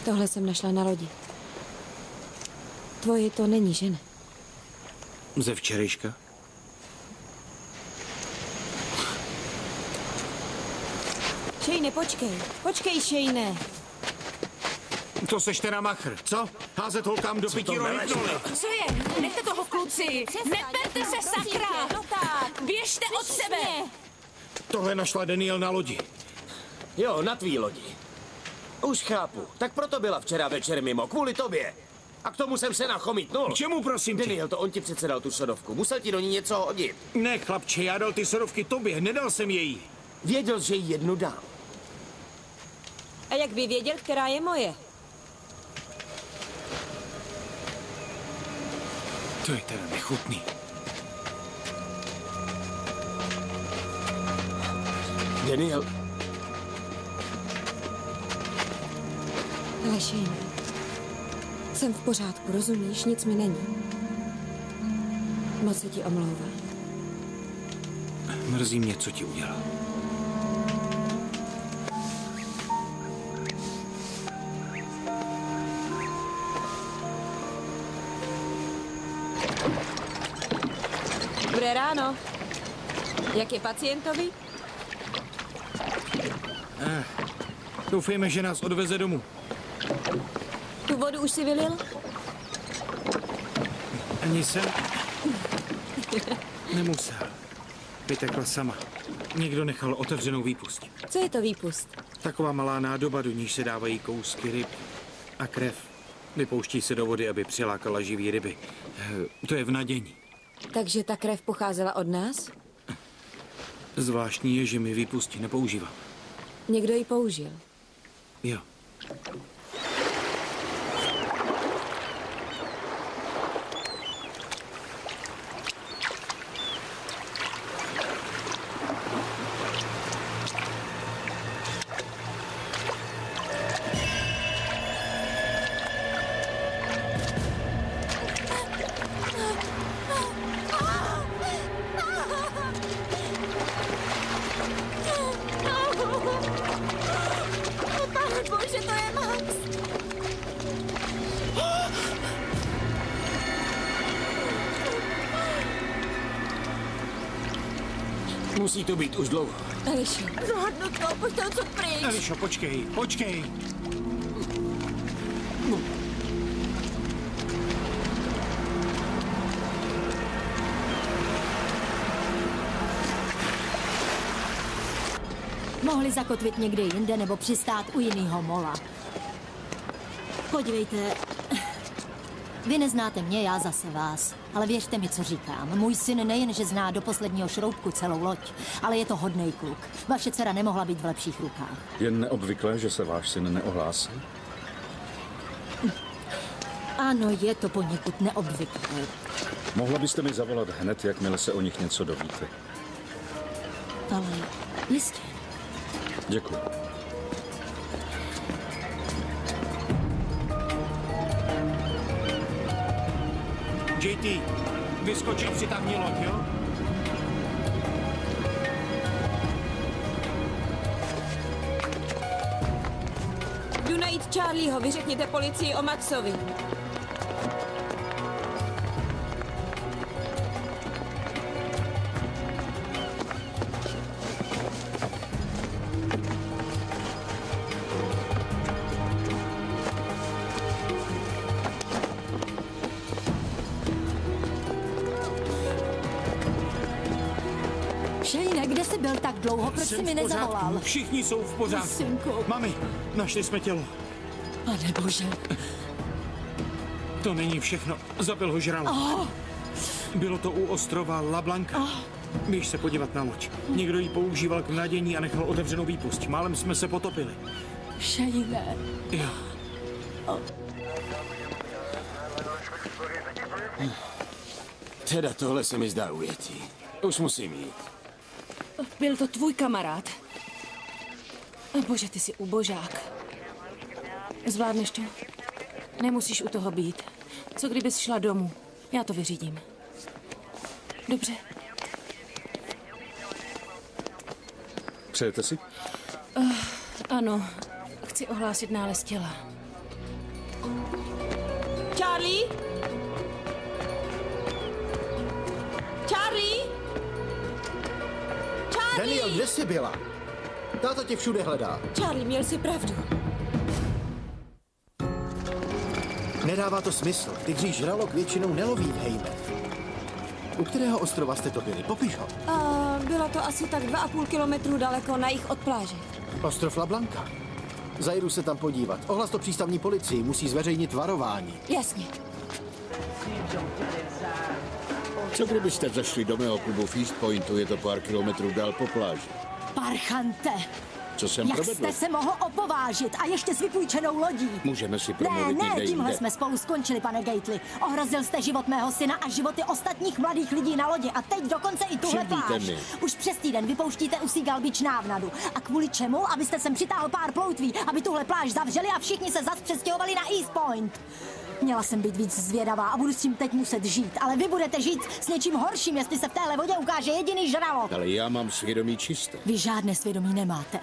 Tohle jsem našla na lodi. Tvoje to není, že ne? Ze včerejška? Shane, počkej. Počkej, Shane. To seš teda machr, co? Házet holkám do pití rohlíknuli. Co je? Nechte toho, kluci! Neperte se, sakra! Běžte od sebe! Tohle našla Daniel na lodi. Jo, na tvý lodi. Už chápu. Tak proto byla včera večer mimo, kvůli tobě. A k tomu jsem se nachomítnul. K čemu, prosím tě? Daniel, to on ti přece dal tu sodovku. Musel ti do ní něco hodit. Ne, chlapče, já dal ty sodovky tobě, nedal jsem jej. Věděl, že jí jednu dám. A jak by věděl, která je moje? To je teda nechutný. Daniel. Ale Shane, jsem v pořádku, rozumíš? Nic mi není. Moc se ti omlouvám. Mrzí mě, co ti udělal. Dobré ráno. Jak je pacientovi? Doufejme, že nás odveze domů. Tu vodu už si vylil? Ani jsem nemusel. Vytekla sama. Někdo nechal otevřenou výpust. Co je to výpust? Taková malá nádoba, do níž se dávají kousky ryb a krev. Vypouští se do vody, aby přilákala živý ryby. To je v nadění. Takže ta krev pocházela od nás? Zvláštní je, že mi výpusti nepoužívám. Někdo ji použil. Jo. Musí to být už dlouho. Elišo, dohodnu to, pojďte odsud pryč. Elišo, počkej. No. Mohli zakotvit někde jinde nebo přistát u jiného mola. Podívejte, vy neznáte mě, já zase vás. Ale věřte mi, co říkám. Můj syn nejenže zná do posledního šroubku celou loď, ale je to hodnej kluk. Vaše dcera nemohla být v lepších rukách. Je neobvyklé, že se váš syn neohlásí? Ano, je to poněkud neobvyklé. Mohla byste mi zavolat hned, jakmile se o nich něco dovíte. Ale jistě. Děkuji. JT, vyskočil, přitáhni loď, jo? Jdu najít Charlieho, vyřekněte policii o Maxovi. Shane, kde jsi byl tak dlouho? Proč jsi mi nezavolal? Všichni jsou v pořádku. Synku. Mami, našli jsme tělo. Pane bože. To není všechno. Zabil ho žralok. Oh. Bylo to u ostrova La Blanca. Běž se podívat na loď. Někdo ji používal k nadění a nechal otevřenou výpust. Málem jsme se potopili. Shane. Jo. Oh. Teda tohle se mi zdá ujetí. Už musím jít. Byl to tvůj kamarád. Bože, ty jsi ubožák. Zvládneš to? Nemusíš u toho být. Co kdybys šla domů? Já to vyřídím. Dobře. Přejete si? Ano. Chci ohlásit nález těla. Charlie? Charlie? Charlie? Daniel, kde jsi byla? Táta tě všude hledá. Charlie, měl si pravdu. Nedává to smysl. Tygří žralok většinou neloví v hejmech. U kterého ostrova jste to byli? Popiš ho. Bylo to asi tak 2,5 kilometru daleko na jih od pláže. Ostrov La Blanca. Zajdu se tam podívat. Ohlas to přístavní policii, musí zveřejnit varování. Jasně. Co kdybyste zašli do mého klubu v East Pointu, je to pár kilometrů dál po pláži. Parchante, Co jsem jak provedl? jste se mohl opovážit a ještě s vypůjčenou lodí? Můžeme si promluvit Ne, někde tímhle jinde. jsme spolu skončili, pane Gately. Ohrozil jste život mého syna a životy ostatních mladých lidí na lodi a teď dokonce i tuhle Křivdíte pláž. mi. Už přes týden vypouštíte u Seagull Beach návnadu. A kvůli čemu? Abyste sem přitáhl pár ploutví, aby tuhle pláž zavřeli a všichni se zas přestěhovali na East Point. Měla jsem být víc zvědavá a budu s tím teď muset žít, ale vy budete žít s něčím horším, jestli se v téhle vodě ukáže jediný žralok. Ale já mám svědomí čisté. Vy žádné svědomí nemáte.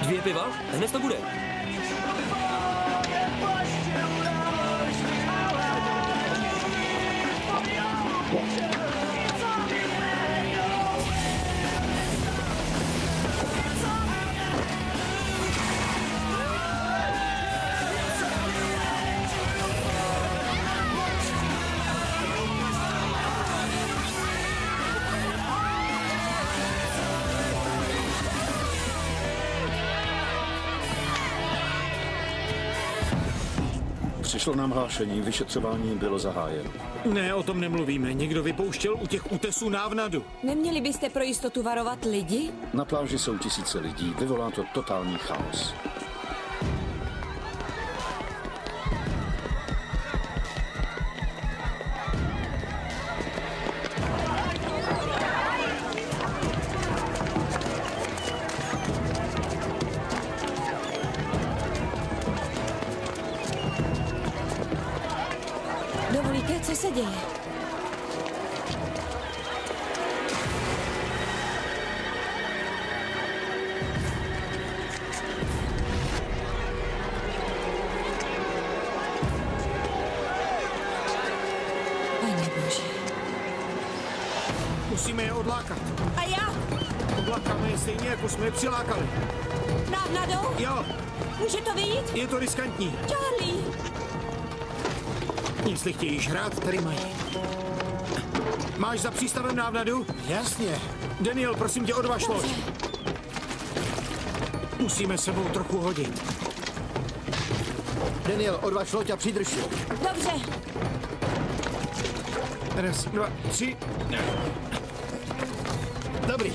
Dvě piva? Hned to bude. Přišlo nám hlášení, vyšetřování bylo zahájeno. Ne, o tom nemluvíme. Někdo vypouštěl u těch útesů návnadu. Neměli byste pro jistotu varovat lidi? Na pláži jsou tisíce lidí, vyvolá to totální chaos. Dovolíte, co se děje? Pane Bože. Musíme je odlákat. A já? Odlákáme je stejně, jako jsme je přilákali. Návnadou? Jo. Může to vyjít? Je to riskantní. Charlie! Jestli chtějí žrát, tady mají. Máš za přístavem návnadu? Jasně. Daniel, prosím tě, odvaž loď. Musíme sebou trochu hodit. Daniel, odvaž loď a přidrž ji. Dobře. 1, 2, 3. Dobrý.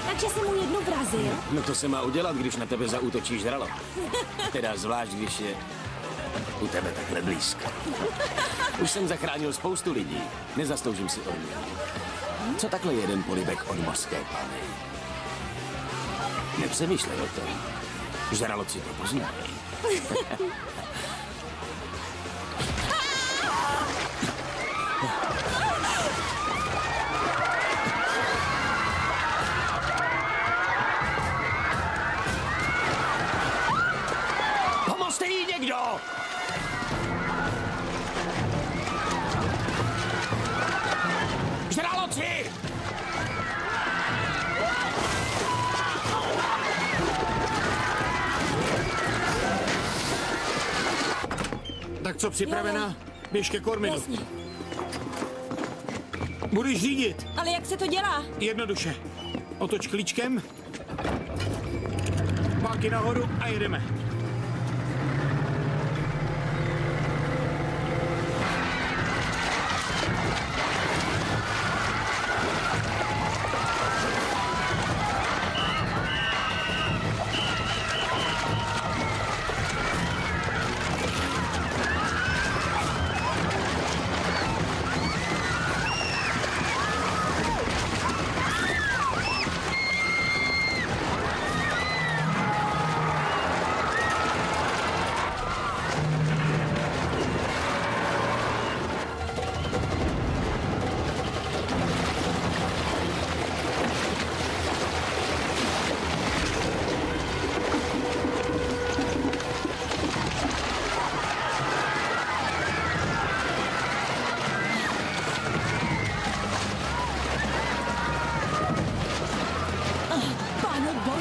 Takže jsem mu jednu vrazil. No to se má udělat, když na tebe zaútočí žralok. Teda zvlášť, když je u tebe takhle blízko. Už jsem zachránil spoustu lidí. Nezasloužím si odměnu. Co takhle jeden polibek od mořské pany? Nepřemýšlej o tom. Žraloci to poznají. Pomozte jí někdo! Žraloci! Tak co, připravená? Běž ke kormidlu. Jasně. Budeš řídit. Ale jak se to dělá? Jednoduše. Otoč klíčkem. Páky nahoru a jedeme.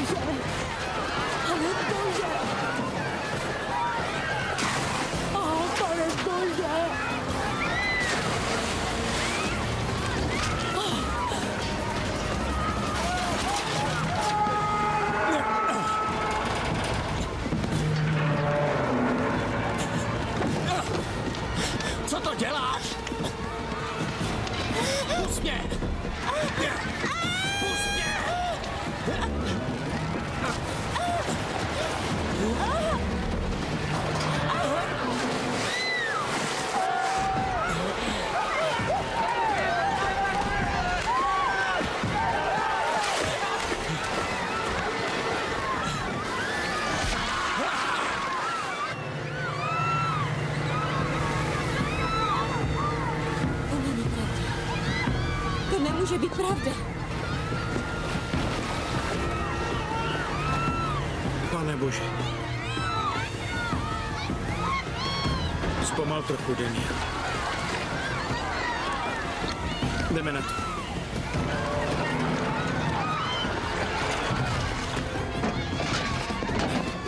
Pane bože! Pane bože! Co to děláš? Pust mě! Pust mě! To nemůže být pravda. Pane bože. Zpomal trochu, Daniel. Jdeme na to.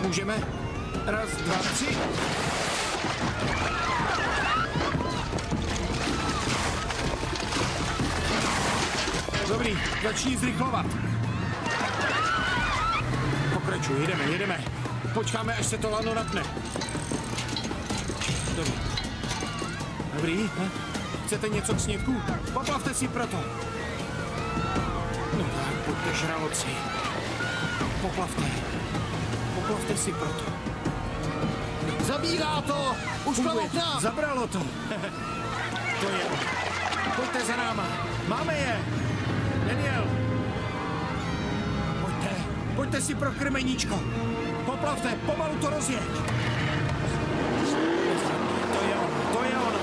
Můžeme? Raz, dva, tři. Dobrý, začni zrychlovat. Pokračuj, jedeme. Počkáme, až se to lano napne. Dobrý, ne? Chcete něco k snědku? Poplavte si proto. No tak, pojďte, žraloci. Poplavte si proto. Zabírá to! Už to okna! Zabralo to. To je. Pojďte za náma. Máme je. Daniel. Pojďte si pro krmeníčko. Poplavte, pomalu to rozjeď. To je ono.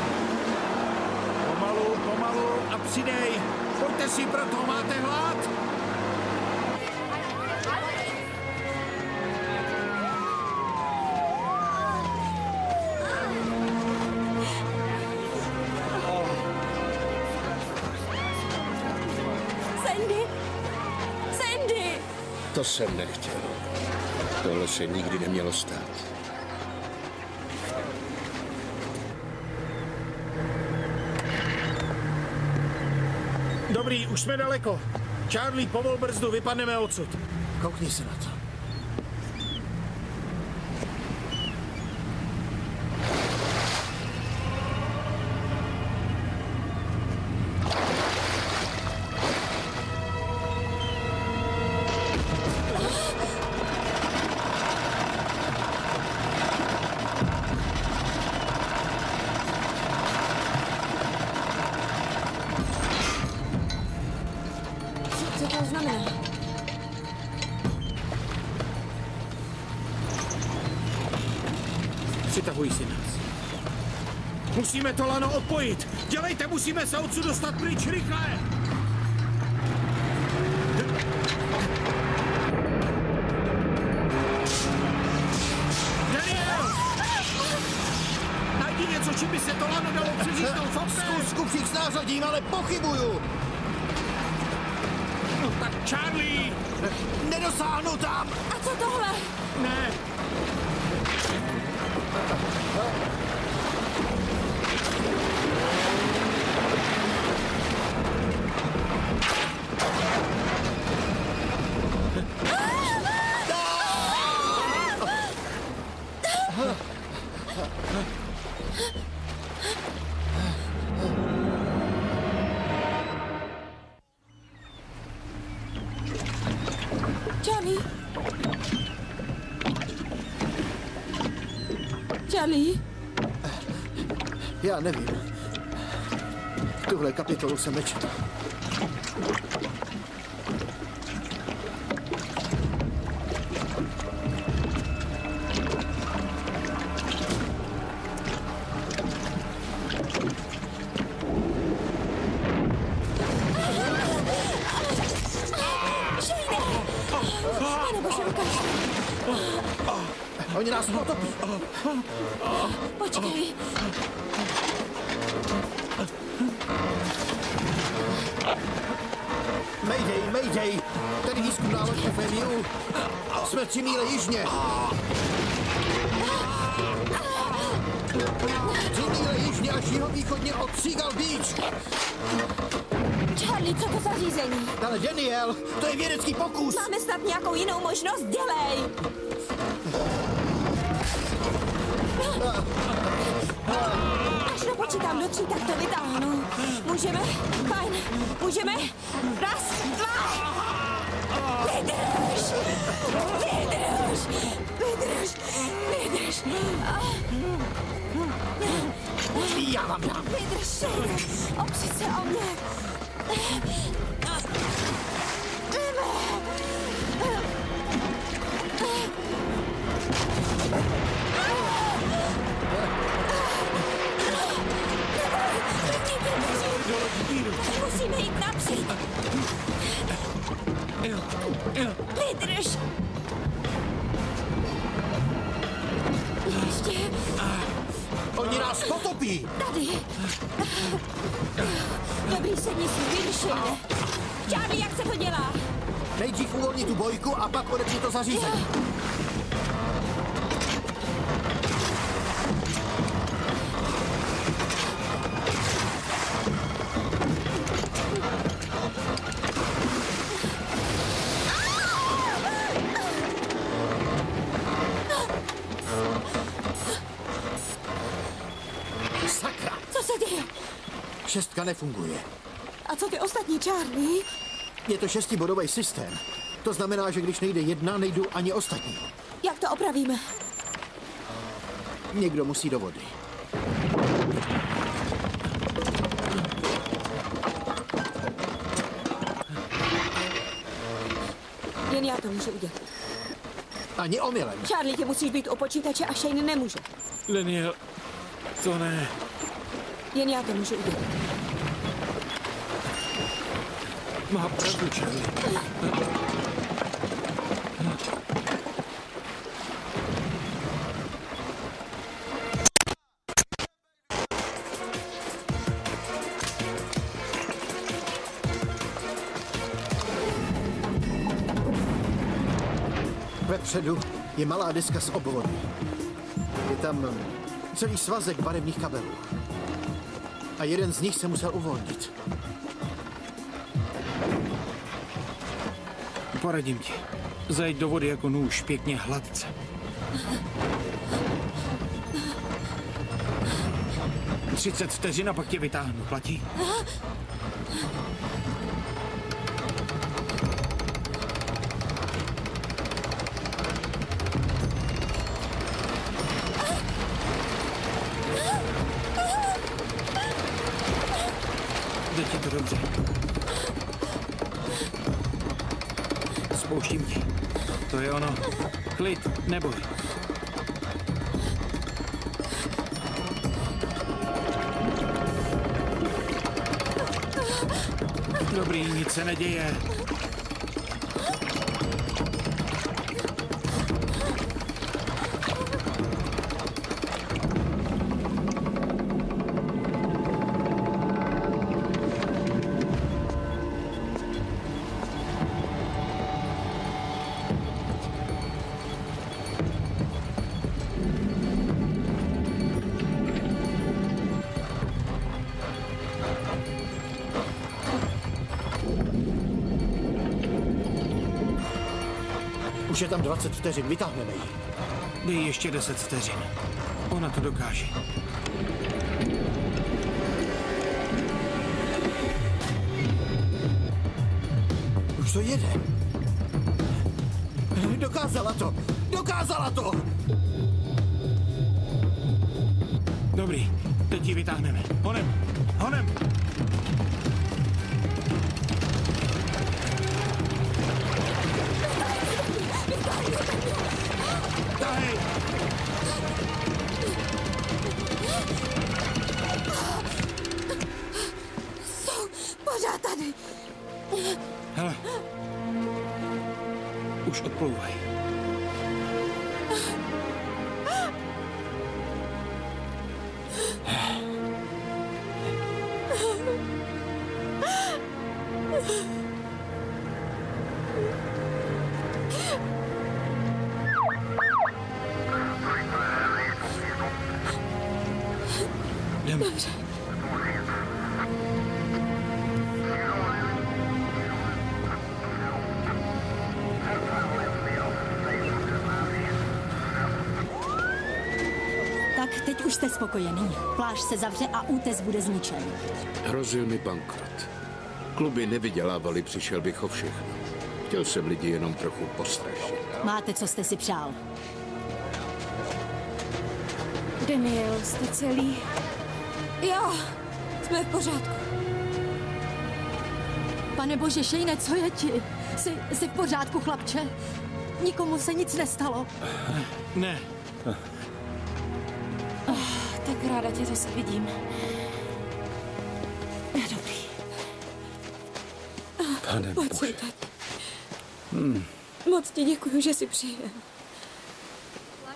Pomalu a přidej. Pojďte si pro to, máte hlad? To jsem nechtěl. Tohle se nikdy nemělo stát. Dobrý, už jsme daleko. Charlie, povol brzdu, vypadneme odsud. Koukni se na to. Přitahuj si nás. Musíme to lano odpojit. Dělejte, musíme se odsud dostat pryč, rychle! Daniel! Najdi něco, čím by se to lano dalo přeříznout v oknem. Zkus kupřík s nářadím, ale pochybuju. No tak Charlie! Nedosáhnu tam! A co tohle? Ne! Charlie? Já nevím. Tuhle kapitolu jsem nečetl. Oni nás potopí. Počkej. Mayday! Tady výzkumná loď FMU. Jsme 3 míle jižně. 3 míle jižně až jihovýchodně od Seagull Beach. Charlie, co to za řízení? Ale Daniel, to je vědecký pokus. Máme snad nějakou jinou možnost? Dělej! Až dopočítám do 3, tak to vytáhnu. Můžeme? Fajn. Můžeme? 1, 2. Vydrž! Já vám dám. Vydrž! Opři se o mě. Musíme jít napřed. Vydrž. Ještě. Oni nás potopí. Tady. Dobrý, sedni si, vydrž. Charlie, jak se to dělá? Nejdřív uvolni tu bojku a pak odepři to zařízení. Sakra! Co se děje? 6 nefunguje. A co ty ostatní, Charlie? Je to 6bodový systém. To znamená, že když nejde jedna, nejdou ani ostatní. Jak to opravíme? Někdo musí do vody. Jen já to můžu udělat. Ani omylem. Charlie, tě musíš být u počítače a Shane nemůže. Daniel, to ne. Jen já to můžu udělat. Má pravdu, Charlie. Vepředu je malá deska s obvody. Je tam celý svazek barevných kabelů. A jeden z nich se musel uvolnit. Poradím ti. Zajď do vody jako nůž, pěkně hladce. Třicet vteřin a pak tě vytáhnu, platí? Jde ti to dobře. Spouštím ti. To je ono. Klid, neboj. Dobrý, nic se neděje. Už je tam 20 vteřin, vytáhneme ji. Dej ještě 10 vteřin. Ona to dokáže. Už to jede. Dokázala to! Dokázala to! Dobrý, teď ji vytáhneme. Honem! Honem! Tahej! Jsou pořád tady. Hele. Už odplouvaj. Jdeme. Dobře. Tak teď už jste spokojený. Pláž se zavře a útes bude zničen. Hrozil mi bankrot. Kluby nevydělávali, přišel bych o všechno. Chtěl jsem lidi jenom trochu postrašit. Máte, co jste si přál. Daniel, jste celý? Jo, jsme v pořádku. Pane bože, Shane, co je ti? Jsi v pořádku, chlapče? Nikomu se nic nestalo. Ne. Tak ráda tě zase vidím. Dobrý. Pane Bože. Moc ti děkuju, že jsi přijel.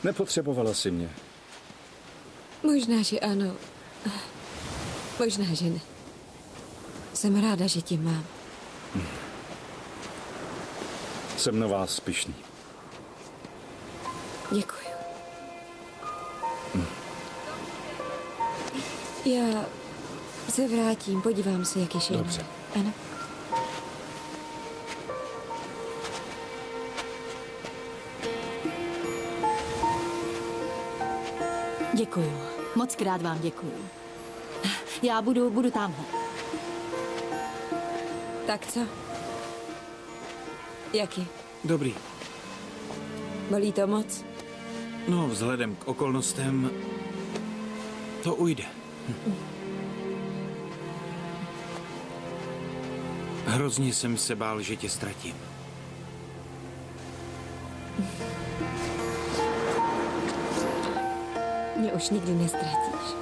Nepotřebovala si mě. Možná, že ano. Možná, že ne. Jsem ráda, že tě mám. Jsem na vás pyšný. Děkuju. Já se vrátím, podívám se, jak je Shane. Dobře. Ano. Děkuju. Moc krát vám děkuju. Já budu tamhle. Tak co? Jak je? Dobrý. Bolí to moc? No, vzhledem k okolnostem to ujde. Hrozně jsem se bál, že tě ztratím. Mě už nikdy nestratíš.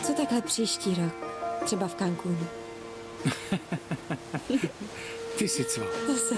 Co takhle příští rok? Třeba v Cancúnu. Ty jsi co? To jsem.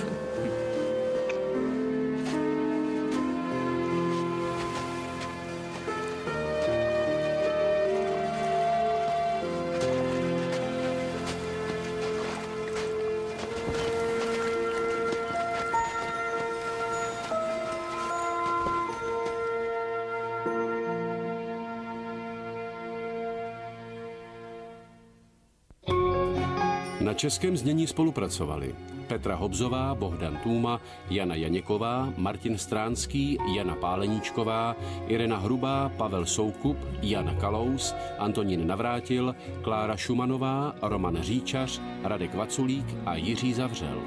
Na českém znění spolupracovali Petra Hobzová, Bohdan Tůma, Jana Janěková, Martin Stránský, Jana Páleníčková, Irena Hrubá, Pavel Soukup, Jan Kalous, Antonín Navrátil, Klára Šumanová, Roman Říčař, Radek Vaculík a Jiří Zavřel.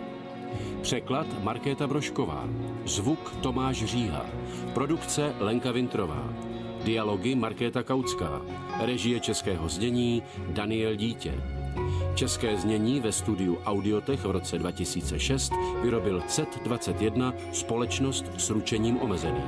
Překlad Markéta Brožková, zvuk Tomáš Říha, produkce Lenka Vintrová, dialogy Markéta Kautská, režie českého znění Daniel Dítě. České znění ve studiu Audiotech v roce 2006 vyrobil CET21 společnost s ručením omezeným.